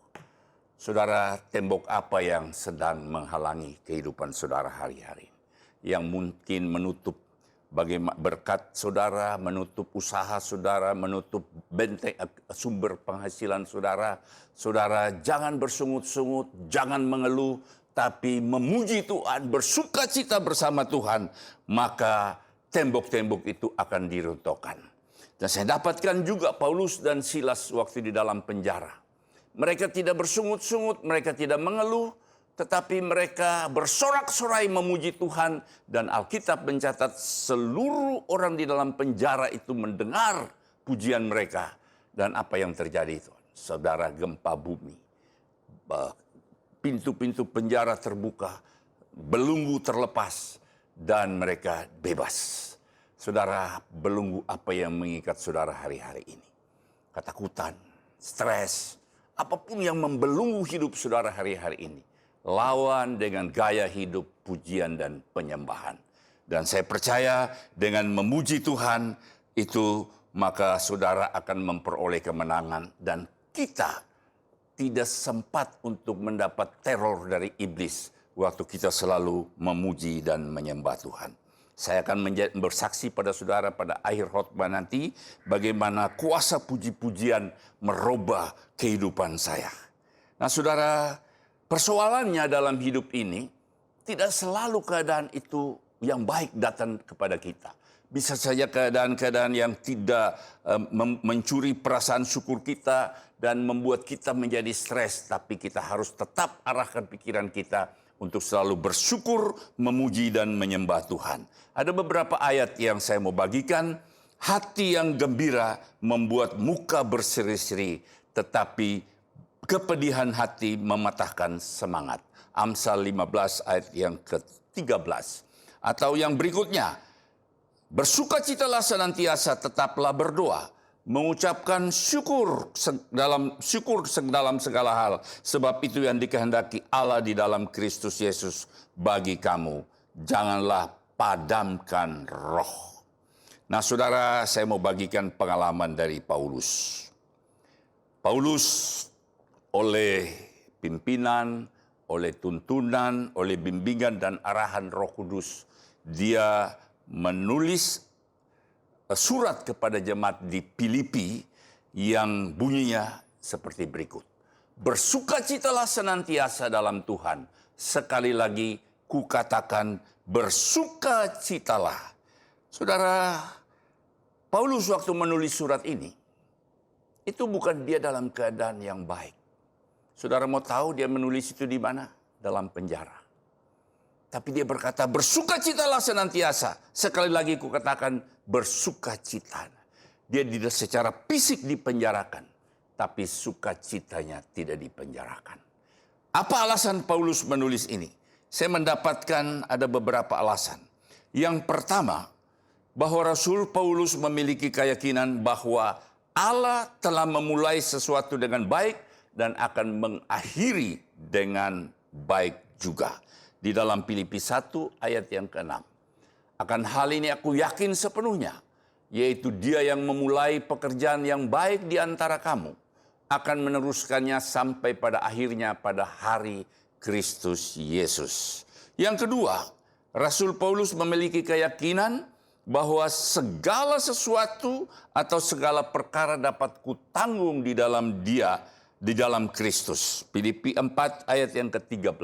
Saudara, tembok apa yang sedang menghalangi kehidupan saudara hari-hari? Yang mungkin menutup bagaimana berkat saudara, menutup usaha saudara, menutup benteng sumber penghasilan saudara. Saudara, jangan bersungut-sungut, jangan mengeluh, tapi memuji Tuhan, bersukacita bersama Tuhan, maka tembok-tembok itu akan diruntuhkan. Dan saya dapatkan juga Paulus dan Silas waktu di dalam penjara. Mereka tidak bersungut-sungut, mereka tidak mengeluh, tetapi mereka bersorak-sorai memuji Tuhan. Dan Alkitab mencatat seluruh orang di dalam penjara itu mendengar pujian mereka. Dan apa yang terjadi itu? Saudara, gempa bumi. Pintu-pintu penjara terbuka, belenggu terlepas, dan mereka bebas. Saudara, belenggu apa yang mengikat saudara hari-hari ini? Ketakutan, stres, apapun yang membelenggu hidup saudara hari-hari ini, lawan dengan gaya hidup pujian dan penyembahan. Dan saya percaya dengan memuji Tuhan itu, maka saudara akan memperoleh kemenangan. Dan kita tidak sempat untuk mendapat teror dari iblis waktu kita selalu memuji dan menyembah Tuhan. Saya akan bersaksi pada saudara pada akhir khotbah nanti bagaimana kuasa puji-pujian merubah kehidupan saya. Nah saudara, persoalannya dalam hidup ini tidak selalu keadaan itu yang baik datang kepada kita. Bisa saja keadaan-keadaan yang tidak mencuri perasaan syukur kita dan membuat kita menjadi stres. Tapi kita harus tetap arahkan pikiran kita untuk selalu bersyukur, memuji dan menyembah Tuhan. Ada beberapa ayat yang saya mau bagikan. Hati yang gembira membuat muka berseri-seri, tetapi kepedihan hati mematahkan semangat. Amsal 15 ayat yang ke-13. Atau yang berikutnya, bersukacitalah senantiasa, tetaplah berdoa, mengucapkan syukur dalam segala hal, sebab itu yang dikehendaki Allah di dalam Kristus Yesus bagi kamu. Janganlah padamkan roh. Nah, saudara, saya mau bagikan pengalaman dari Paulus. Paulus oleh pimpinan, oleh tuntunan, oleh bimbingan dan arahan Roh Kudus, dia menulis surat kepada jemaat di Filipi yang bunyinya seperti berikut. Bersukacitalah senantiasa dalam Tuhan. Sekali lagi kukatakan bersukacitalah. Saudara, Paulus waktu menulis surat ini, itu bukan dia dalam keadaan yang baik. Saudara mau tahu dia menulis itu di mana? Dalam penjara. Tapi dia berkata, bersukacitalah senantiasa. Sekali lagi kukatakan bersukacita. Dia tidak secara fisik dipenjarakan, tapi sukacitanya tidak dipenjarakan. Apa alasan Paulus menulis ini? Saya mendapatkan ada beberapa alasan. Yang pertama, bahwa Rasul Paulus memiliki keyakinan bahwa Allah telah memulai sesuatu dengan baik dan akan mengakhiri dengan baik juga. Di dalam Filipi 1 ayat yang ke-6. Akan hal ini aku yakin sepenuhnya, yaitu Dia yang memulai pekerjaan yang baik di antara kamu, akan meneruskannya sampai pada akhirnya pada hari Kristus Yesus. Yang kedua, Rasul Paulus memiliki keyakinan bahwa segala sesuatu atau segala perkara dapat kutanggung di dalam Dia, di dalam Kristus. Filipi 4 ayat yang ke-13.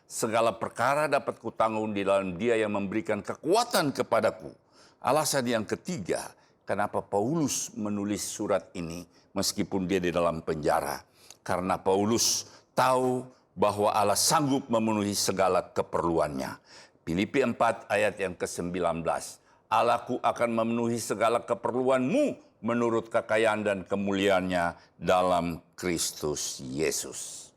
Segala perkara dapat kutanggung di dalam Dia yang memberikan kekuatan kepadaku. Alasan yang ketiga, kenapa Paulus menulis surat ini meskipun dia di dalam penjara. Karena Paulus tahu bahwa Allah sanggup memenuhi segala keperluannya. Filipi 4 ayat yang ke-19. Allahku akan memenuhi segala keperluanmu menurut kekayaan dan kemuliaannya dalam Kristus Yesus.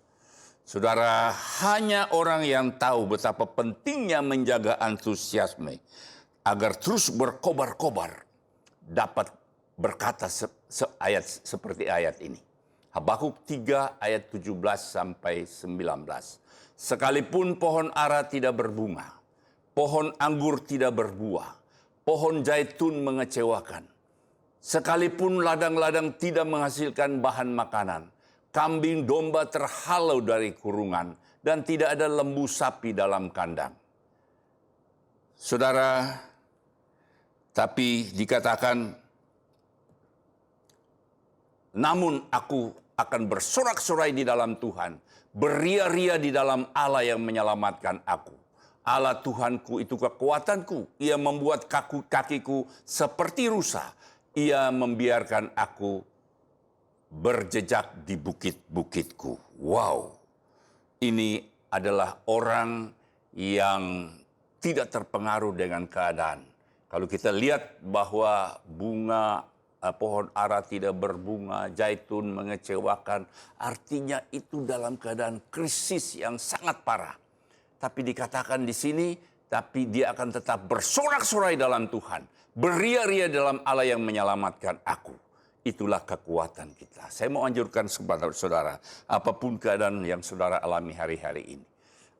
Saudara, hanya orang yang tahu betapa pentingnya menjaga antusiasme agar terus berkobar-kobar dapat berkata ayat seperti ayat ini. Habakuk 3 ayat 17 sampai 19. Sekalipun pohon ara tidak berbunga, pohon anggur tidak berbuah, pohon zaitun mengecewakan. Sekalipun ladang-ladang tidak menghasilkan bahan makanan, kambing domba terhalau dari kurungan, dan tidak ada lembu sapi dalam kandang. Saudara, tapi dikatakan, namun aku akan bersorak-sorai di dalam Tuhan, beria-ria di dalam Allah yang menyelamatkan aku. Allah Tuhanku itu kekuatanku. Ia membuat kakiku seperti rusa. Ia membiarkan aku berjejak di bukit-bukitku. Wow, ini adalah orang yang tidak terpengaruh dengan keadaan. Kalau kita lihat bahwa pohon ara tidak berbunga, zaitun mengecewakan, artinya itu dalam keadaan krisis yang sangat parah. Tapi dikatakan di sini, tapi dia akan tetap bersorak-sorai dalam Tuhan. Beria-ria dalam Allah yang menyelamatkan aku. Itulah kekuatan kita. Saya mau anjurkan kepada saudara, apapun keadaan yang saudara alami hari-hari ini.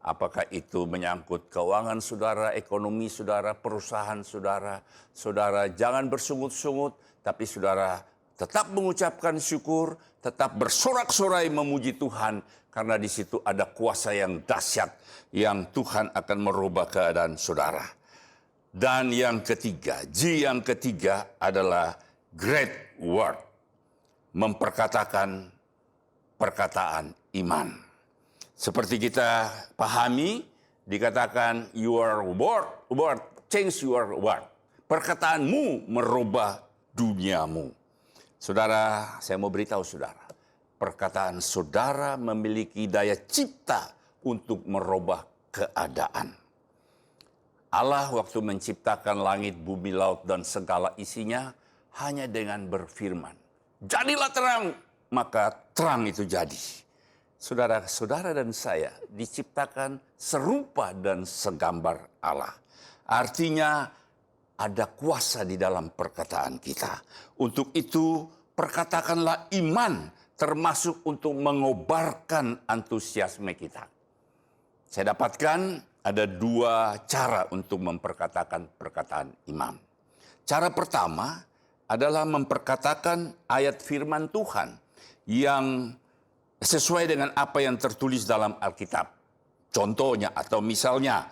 Apakah itu menyangkut keuangan saudara, ekonomi saudara, perusahaan saudara. Saudara jangan bersungut-sungut, tapi saudara tetap mengucapkan syukur, tetap bersorak-sorai memuji Tuhan. Karena di situ ada kuasa yang dahsyat yang Tuhan akan merubah keadaan saudara. Dan yang ketiga, yang ketiga adalah great word. Memperkatakan perkataan iman. Seperti kita pahami, dikatakan your word, change your word. Perkataanmu merubah duniamu. Saudara, saya mau beritahu saudara. Perkataan saudara memiliki daya cipta untuk merubah keadaan. Allah waktu menciptakan langit, bumi, laut, dan segala isinya hanya dengan berfirman. Jadilah terang, maka terang itu jadi. Saudara-saudara dan saya diciptakan serupa dan segambar Allah. Artinya ada kuasa di dalam perkataan kita. Untuk itu perkatakanlah iman, termasuk untuk mengobarkan antusiasme kita. Saya dapatkan ada dua cara untuk memperkatakan perkataan iman. Cara pertama adalah memperkatakan ayat firman Tuhan yang sesuai dengan apa yang tertulis dalam Alkitab. Contohnya atau misalnya,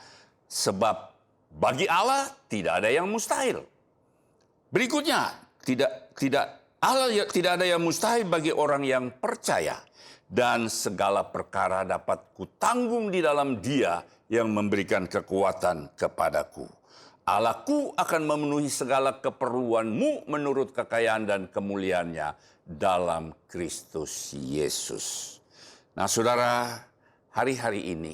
sebab bagi Allah tidak ada yang mustahil. Berikutnya, tidak ada yang mustahil bagi orang yang percaya, dan segala perkara dapat kutanggung di dalam Dia yang memberikan kekuatan kepadaku. Allahku akan memenuhi segala keperluanmu menurut kekayaan dan kemuliaannya dalam Kristus Yesus. Nah, saudara, hari-hari ini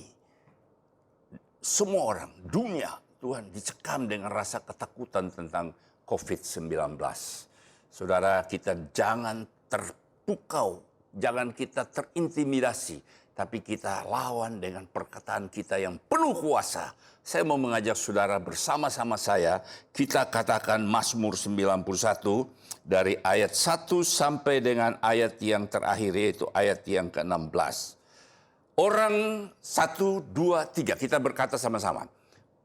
semua orang, dunia, Tuhan dicekam dengan rasa ketakutan tentang COVID-19. Saudara, kita jangan terpukau, jangan kita terintimidasi, tapi kita lawan dengan perkataan kita yang penuh kuasa. Saya mau mengajak saudara bersama-sama saya, kita katakan Mazmur 91 dari ayat 1 sampai dengan ayat yang terakhir, yaitu ayat yang ke-16. Orang 1, 2, 3, kita berkata sama-sama.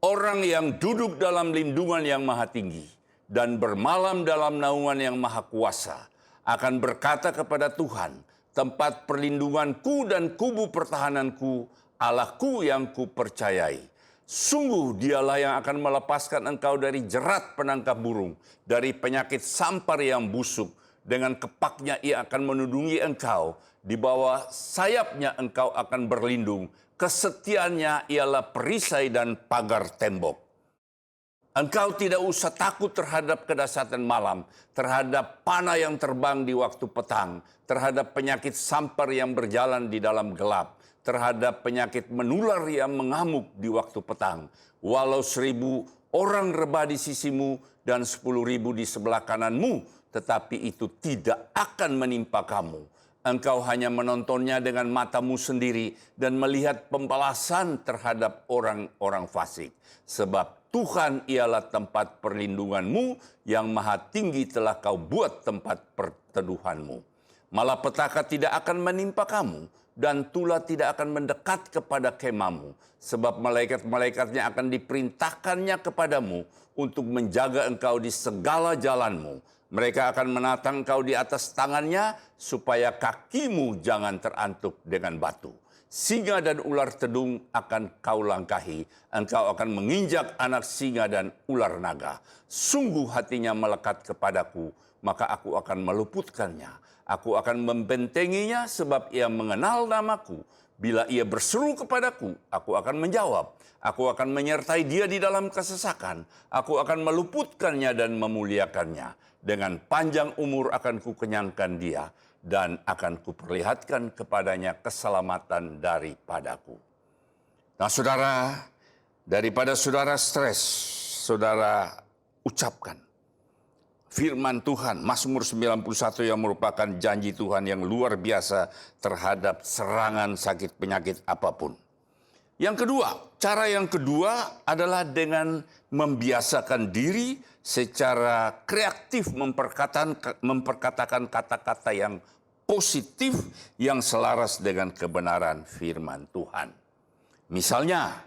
Orang yang duduk dalam lindungan yang maha tinggi dan bermalam dalam naungan yang maha kuasa akan berkata kepada Tuhan, tempat perlindunganku dan kubu pertahananku, Allahku yang kupercayai. Sungguh dialah yang akan melepaskan engkau dari jerat penangkap burung, dari penyakit sampar yang busuk. Dengan kepaknya ia akan menudungi engkau, di bawah sayapnya engkau akan berlindung. Kesetiaannya ialah perisai dan pagar tembok. Engkau tidak usah takut terhadap kedahsyatan malam, terhadap panah yang terbang di waktu petang, terhadap penyakit sampar yang berjalan di dalam gelap, terhadap penyakit menular yang mengamuk di waktu petang. Walau 1000 orang rebah di sisimu dan 10.000 di sebelah kananmu, tetapi itu tidak akan menimpa kamu. Engkau hanya menontonnya dengan matamu sendiri dan melihat pembalasan terhadap orang-orang fasik. Sebab Tuhan ialah tempat perlindunganmu, yang maha tinggi telah kau buat tempat perteduhanmu. Malapetaka tidak akan menimpa kamu, dan tulah tidak akan mendekat kepada kemahmu. Sebab malaikat-malaikatnya akan diperintahkannya kepadamu untuk menjaga engkau di segala jalanmu. Mereka akan menatang engkau di atas tangannya, supaya kakimu jangan terantuk dengan batu. Singa dan ular tedung akan kau langkahi. Engkau akan menginjak anak singa dan ular naga. Sungguh hatinya melekat kepadaku, maka aku akan meluputkannya. Aku akan membentenginya sebab ia mengenal namaku. Bila ia berseru kepadaku, aku akan menjawab. Aku akan menyertai dia di dalam kesesakan. Aku akan meluputkannya dan memuliakannya. Dengan panjang umur akan kukenyangkan dia, dan akan kuperlihatkan kepadanya keselamatan daripadaku. Nah, saudara, daripada saudara stres, saudara ucapkan firman Tuhan, Mazmur 91 yang merupakan janji Tuhan yang luar biasa terhadap serangan sakit penyakit apapun. Yang kedua, cara yang kedua adalah dengan membiasakan diri secara kreatif memperkatakan kata-kata yang positif yang selaras dengan kebenaran firman Tuhan. Misalnya,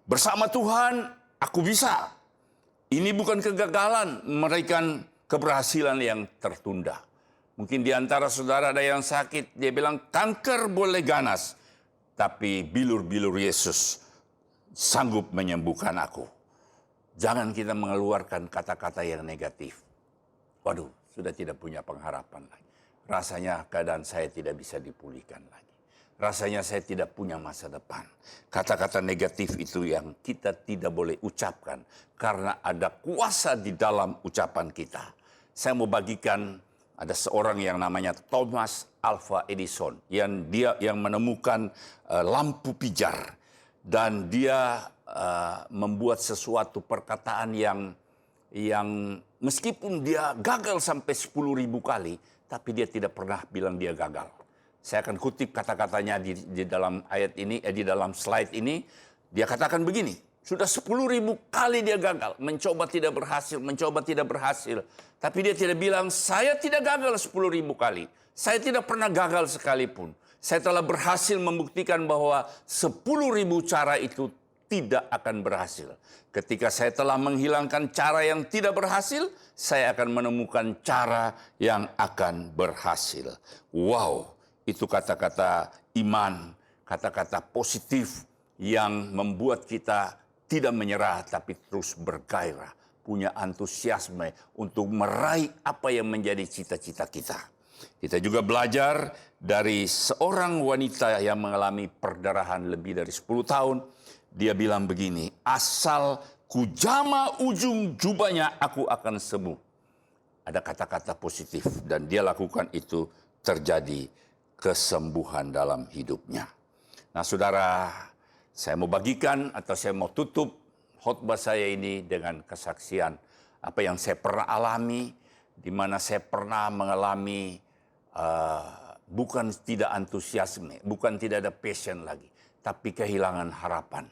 bersama Tuhan aku bisa. Ini bukan kegagalan, melainkan keberhasilan yang tertunda. Mungkin di antara saudara ada yang sakit, dia bilang kanker boleh ganas, tapi bilur-bilur Yesus sanggup menyembuhkan aku. Jangan kita mengeluarkan kata-kata yang negatif. Waduh, sudah tidak punya pengharapan lagi. Rasanya keadaan saya tidak bisa dipulihkan lagi. Rasanya saya tidak punya masa depan. Kata-kata negatif itu yang kita tidak boleh ucapkan, karena ada kuasa di dalam ucapan kita. Saya mau bagikan, ada seorang yang namanya Thomas Alva Edison, yang menemukan lampu pijar, dan dia membuat sesuatu perkataan yang meskipun dia gagal sampai 10.000 kali, tapi dia tidak pernah bilang dia gagal. Saya akan kutip kata-katanya di dalam ayat ini, di dalam slide ini. Dia katakan begini, sudah 10.000 kali dia gagal, mencoba tidak berhasil. Tapi dia tidak bilang, saya tidak gagal 10.000 kali. Saya tidak pernah gagal sekalipun. Saya telah berhasil membuktikan bahwa 10.000 cara itu tidak akan berhasil. Ketika saya telah menghilangkan cara yang tidak berhasil, saya akan menemukan cara yang akan berhasil. Wow, itu kata-kata iman, kata-kata positif yang membuat kita tidak menyerah tapi terus bergairah, punya antusiasme untuk meraih apa yang menjadi cita-cita kita. Kita juga belajar dari seorang wanita yang mengalami perdarahan lebih dari 10 tahun. Dia bilang begini, asal kujama ujung jubahnya aku akan sembuh. Ada kata-kata positif dan dia lakukan itu, terjadi kesembuhan dalam hidupnya. Nah saudara, saya mau bagikan atau saya mau tutup khotbah saya ini dengan kesaksian apa yang saya pernah alami, di mana saya pernah mengalami bukan tidak antusiasme, bukan tidak ada passion lagi, tapi kehilangan harapan.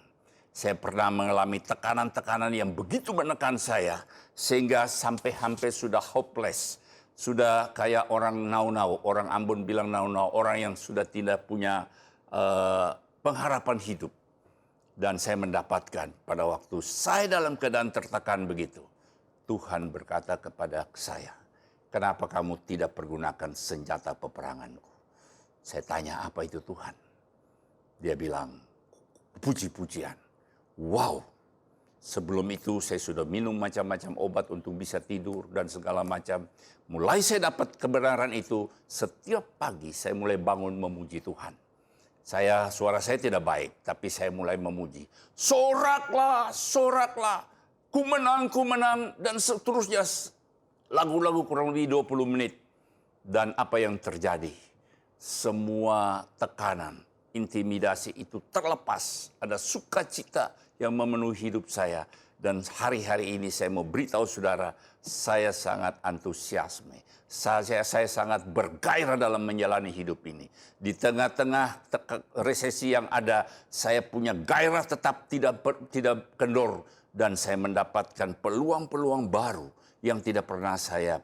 Saya pernah mengalami tekanan-tekanan yang begitu menekan saya, sehingga sampai hampir sudah hopeless. Sudah kayak orang nau-nau, orang Ambon bilang nau-nau, orang yang sudah tidak punya pengharapan hidup. Dan saya mendapatkan pada waktu saya dalam keadaan tertekan begitu, Tuhan berkata kepada saya, kenapa kamu tidak pergunakan senjata peperanganku? Saya tanya, apa itu Tuhan? Dia bilang, puji-pujian. Wow, sebelum itu saya sudah minum macam-macam obat untuk bisa tidur dan segala macam. Mulai saya dapat kebenaran itu, setiap pagi saya mulai bangun memuji Tuhan. Suara saya tidak baik, tapi saya mulai memuji. Soraklah, soraklah, ku menang, dan seterusnya. Lagu-lagu kurang lebih 20 menit. Dan apa yang terjadi? Semua tekanan, intimidasi itu terlepas. Ada sukacita yang memenuhi hidup saya. Dan hari-hari ini saya mau beritahu saudara, saya sangat antusiasme. Saya sangat bergairah dalam menjalani hidup ini. Di tengah-tengah resesi yang ada, saya punya gairah tetap tidak kendor. Dan saya mendapatkan peluang-peluang baru yang tidak pernah saya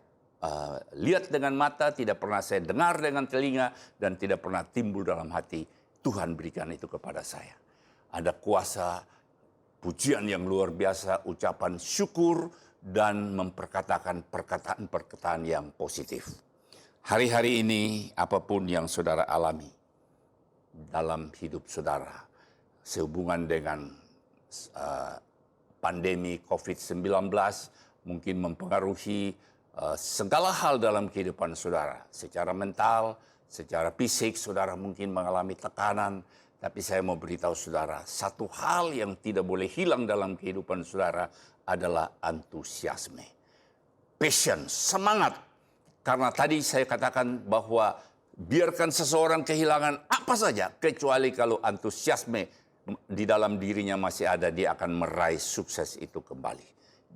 lihat dengan mata, tidak pernah saya dengar dengan telinga, dan tidak pernah timbul dalam hati. Tuhan berikan itu kepada saya. Ada kuasa pujian yang luar biasa, ucapan syukur, dan memperkatakan perkataan-perkataan yang positif. Hari-hari ini apapun yang saudara alami dalam hidup saudara, sehubungan dengan pandemi COVID-19 mungkin mempengaruhi segala hal dalam kehidupan saudara. Secara mental, secara fisik saudara mungkin mengalami tekanan. Tapi saya mau beritahu saudara, satu hal yang tidak boleh hilang dalam kehidupan saudara adalah antusiasme. Passion, semangat. Karena tadi saya katakan bahwa biarkan seseorang kehilangan apa saja, kecuali kalau antusiasme di dalam dirinya masih ada, dia akan meraih sukses itu kembali.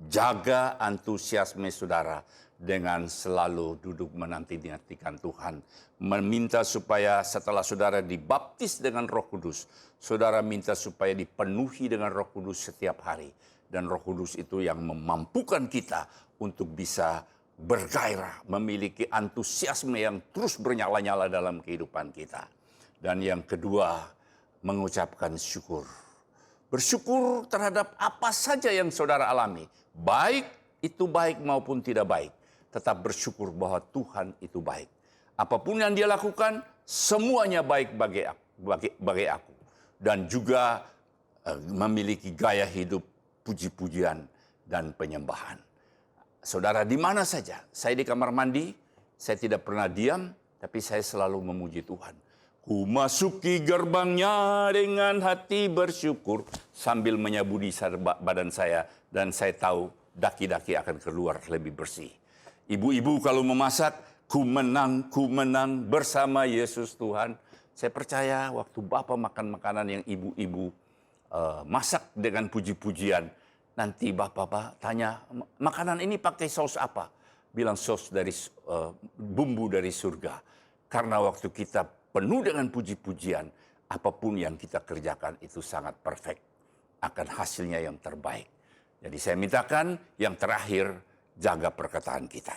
Jaga antusiasme saudara dengan selalu duduk menanti-nantikan Tuhan. Meminta supaya setelah saudara dibaptis dengan Roh Kudus, saudara minta supaya dipenuhi dengan Roh Kudus setiap hari. Dan Roh Kudus itu yang memampukan kita untuk bisa bergairah, memiliki antusiasme yang terus bernyala-nyala dalam kehidupan kita. Dan yang kedua, mengucapkan syukur. Bersyukur terhadap apa saja yang saudara alami. Baik itu baik maupun tidak baik. Tetap bersyukur bahwa Tuhan itu baik. Apapun yang dia lakukan, semuanya baik bagi aku. Dan juga memiliki gaya hidup puji-pujian dan penyembahan. Saudara di mana saja, saya di kamar mandi, saya tidak pernah diam, tapi saya selalu memuji Tuhan. Ku masuki gerbangnya dengan hati bersyukur sambil menyabudi badan saya, dan saya tahu daki-daki akan keluar lebih bersih. Ibu-ibu kalau memasak, ku menang bersama Yesus Tuhan. Saya percaya waktu Bapak makan makanan yang ibu-ibu masak dengan puji-pujian, nanti Bapak tanya, makanan ini pakai saus apa? Bilang saus dari bumbu dari surga. Karena waktu kita penuh dengan puji-pujian, apapun yang kita kerjakan itu sangat perfect. Akan hasilnya yang terbaik. Jadi saya mintakan yang terakhir, jaga perkataan kita.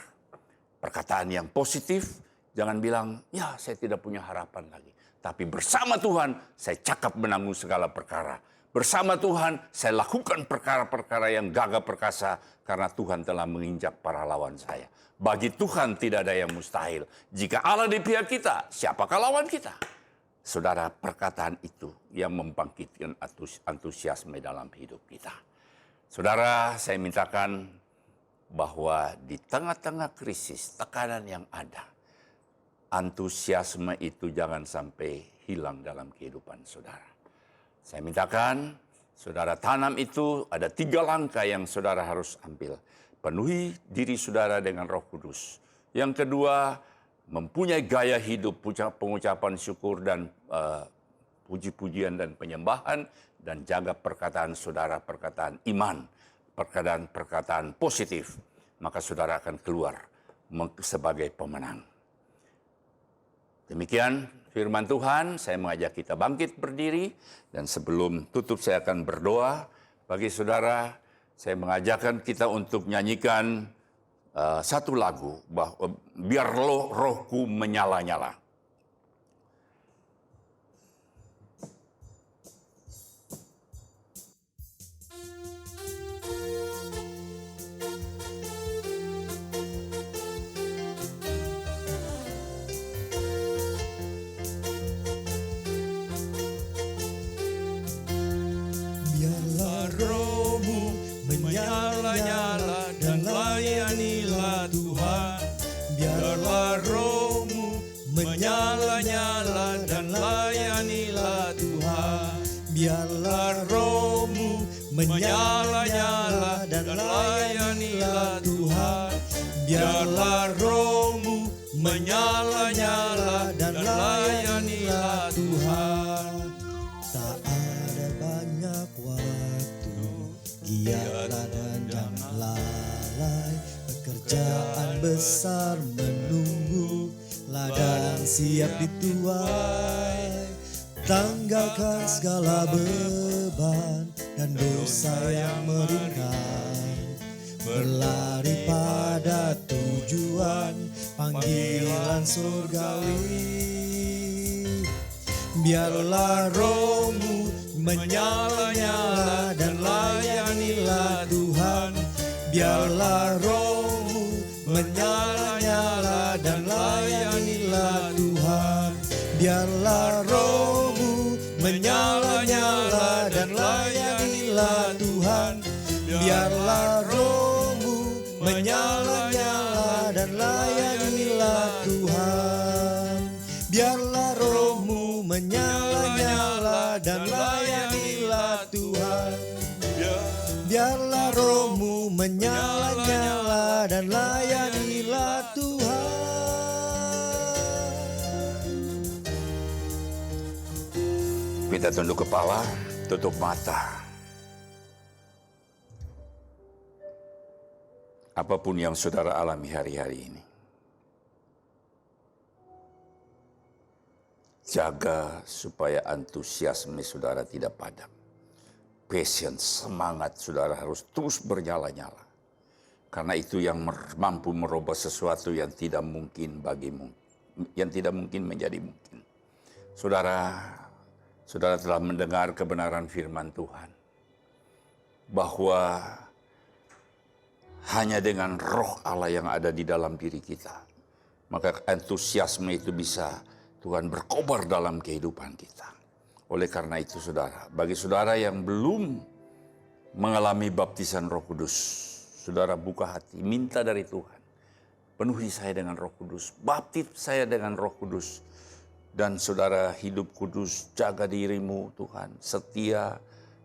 Perkataan yang positif, jangan bilang, ya saya tidak punya harapan lagi. Tapi bersama Tuhan, saya cakap menanggung segala perkara. Bersama Tuhan saya lakukan perkara-perkara yang gagah perkasa karena Tuhan telah menginjak para lawan saya. Bagi Tuhan tidak ada yang mustahil. Jika Allah di pihak kita, siapakah lawan kita? Saudara, perkataan itu yang membangkitkan antusiasme dalam hidup kita. Saudara, saya mintakan bahwa di tengah-tengah krisis, tekanan yang ada, antusiasme itu jangan sampai hilang dalam kehidupan saudara. Saya mintakan saudara tanam itu ada 3 langkah yang saudara harus ambil. Penuhi diri saudara dengan Roh Kudus. Yang kedua, mempunyai gaya hidup pengucapan syukur dan puji-pujian dan penyembahan. Dan jaga perkataan saudara, perkataan iman, perkataan positif. Maka saudara akan keluar sebagai pemenang. Demikian firman Tuhan, saya mengajak kita bangkit berdiri. Dan sebelum tutup saya akan berdoa bagi saudara. Saya mengajakkan kita untuk nyanyikan satu lagu, biar rohku menyala-nyala. Rohmu menyala-nyala dan layanilah Tuhan. Biarlah rohmu menyala-nyala dan layanilah Tuhan. Biarlah rohmu menyala-nyala dan layanilah Tuhan. Biarlah rohmu menyala-nyala dan layanilah Tuhan. Tak ada banyak waktu, giatlah dan jangan lalai. Pekerjaan besar menunggu, ladang siap dituai. Tanggalkan segala beban dan dosa yang meringan. Berlari pada tujuan panggilan surgawi. Biarlah rohmu menyala-nyala dan layanilah Tuhan. Biarlah rohmu menyala-nyala dan layanilah Tuhan. Biarlah rohmu menyala-nyala dan layanilah Tuhan. Biarlah rohmu menyala-nyala dan layanilah Tuhan. Biarlah rohmu menyala-nyala dan layanilah Tuhan. Biarlah rohmu menyala-nyala dan layanilah Tuhan. Kita tunduk kepala, tutup mata. Apapun yang saudara alami hari-hari ini, jaga supaya antusiasme saudara tidak padam. Passion, semangat saudara harus terus bernyala-nyala. Karena itu yang mampu merubah sesuatu yang tidak mungkin yang tidak mungkin menjadi mungkin. Saudara telah mendengar kebenaran firman Tuhan. Bahwa hanya dengan roh Allah yang ada di dalam diri kita, maka antusiasme itu bisa Tuhan berkobar dalam kehidupan kita. Oleh karena itu saudara, bagi saudara yang belum mengalami baptisan Roh Kudus, saudara buka hati, minta dari Tuhan. Penuhi saya dengan Roh Kudus, baptis saya dengan Roh Kudus. Dan saudara hidup kudus, jaga dirimu Tuhan, setia,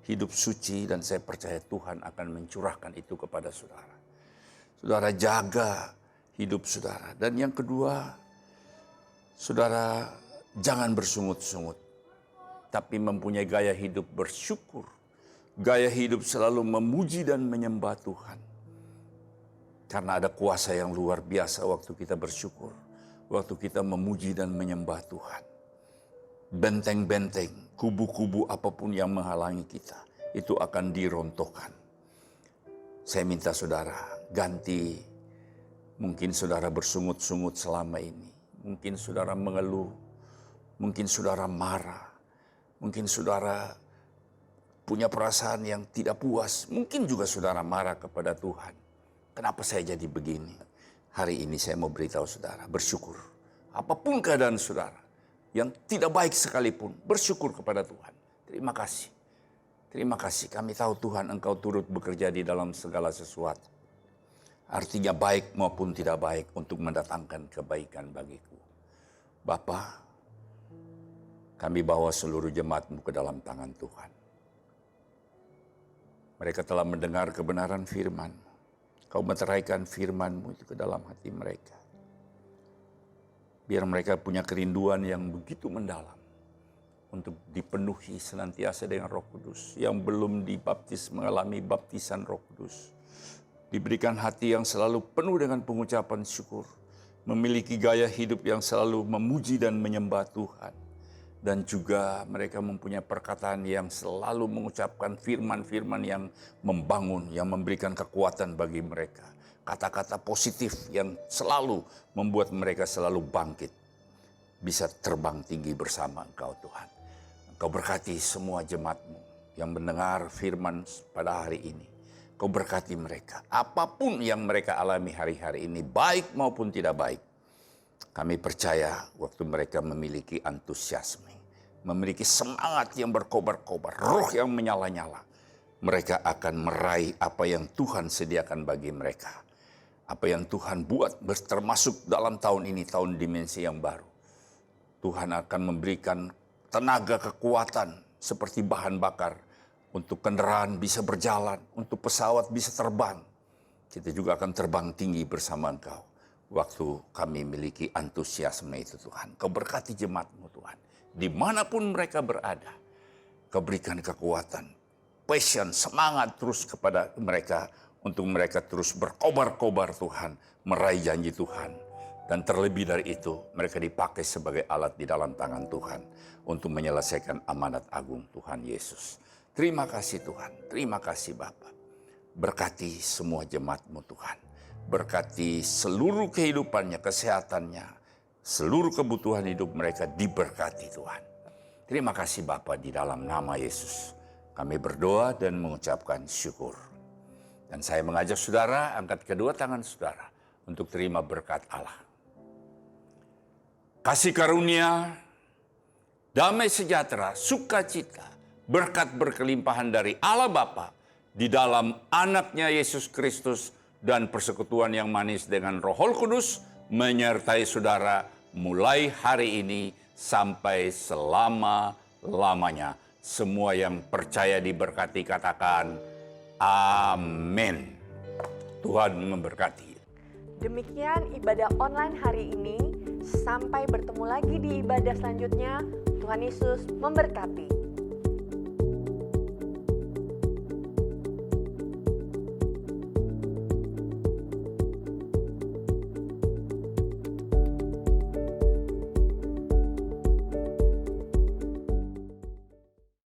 hidup suci, dan saya percaya Tuhan akan mencurahkan itu kepada saudara. Saudara jaga hidup saudara. Dan yang kedua, saudara jangan bersungut-sungut, tapi mempunyai gaya hidup bersyukur. Gaya hidup selalu memuji dan menyembah Tuhan. Karena ada kuasa yang luar biasa waktu kita bersyukur. Waktu kita memuji dan menyembah Tuhan. Benteng-benteng, kubu-kubu apapun yang menghalangi kita, itu akan dirontokkan. Saya minta saudara, ganti. Mungkin saudara bersungut-sungut selama ini. Mungkin saudara mengeluh. Mungkin saudara marah. Mungkin saudara punya perasaan yang tidak puas. Mungkin juga saudara marah kepada Tuhan. Kenapa saya jadi begini? Hari ini saya mau beritahu saudara, bersyukur. Apapun keadaan saudara, yang tidak baik sekalipun, bersyukur kepada Tuhan. Terima kasih. Terima kasih, kami tahu Tuhan Engkau turut bekerja di dalam segala sesuatu. Artinya baik maupun tidak baik untuk mendatangkan kebaikan bagiku. Bapa, kami bawa seluruh jemaat-Mu ke dalam tangan Tuhan. Mereka telah mendengar kebenaran firman. Kau meteraikan firman-Mu itu ke dalam hati mereka. Biar mereka punya kerinduan yang begitu mendalam untuk dipenuhi senantiasa dengan Roh Kudus. Yang belum dibaptis mengalami baptisan Roh Kudus. Diberikan hati yang selalu penuh dengan pengucapan syukur. Memiliki gaya hidup yang selalu memuji dan menyembah Tuhan. Dan juga mereka mempunyai perkataan yang selalu mengucapkan firman-firman yang membangun, yang memberikan kekuatan bagi mereka. Kata-kata positif yang selalu membuat mereka selalu bangkit. Bisa terbang tinggi bersama Engkau Tuhan. Engkau berkati semua jemaat-Mu yang mendengar firman pada hari ini. Engkau berkati mereka. Apapun yang mereka alami hari-hari ini, baik maupun tidak baik. Kami percaya waktu mereka memiliki antusiasme, memiliki semangat yang berkobar-kobar, roh yang menyala-nyala. Mereka akan meraih apa yang Tuhan sediakan bagi mereka. Apa yang Tuhan buat termasuk dalam tahun ini, tahun dimensi yang baru. Tuhan akan memberikan tenaga kekuatan seperti bahan bakar untuk kendaraan bisa berjalan, untuk pesawat bisa terbang. Kita juga akan terbang tinggi bersama Engkau. Waktu kami miliki antusiasme itu Tuhan. Kau berkati jemaat-Mu Tuhan. Dimanapun mereka berada. Kau berikan kekuatan, passion, semangat terus kepada mereka. Untuk mereka terus berkobar-kobar Tuhan. Meraih janji Tuhan. Dan terlebih dari itu mereka dipakai sebagai alat di dalam tangan Tuhan. Untuk menyelesaikan amanat agung Tuhan Yesus. Terima kasih Tuhan. Terima kasih Bapa. Berkati semua jemaat-Mu Tuhan. Berkati seluruh kehidupannya, kesehatannya, seluruh kebutuhan hidup mereka diberkati Tuhan. Terima kasih Bapa di dalam nama Yesus. Kami berdoa dan mengucapkan syukur. Dan saya mengajak saudara angkat kedua tangan saudara untuk terima berkat Allah. Kasih karunia, damai sejahtera, sukacita, berkat berkelimpahan dari Allah Bapa di dalam anaknya Yesus Kristus dan persekutuan yang manis dengan Roh Kudus menyertai saudara mulai hari ini sampai selama-lamanya. Semua yang percaya diberkati katakan amin. Tuhan memberkati. Demikian ibadah online hari ini. Sampai bertemu lagi di ibadah selanjutnya. Tuhan Yesus memberkati.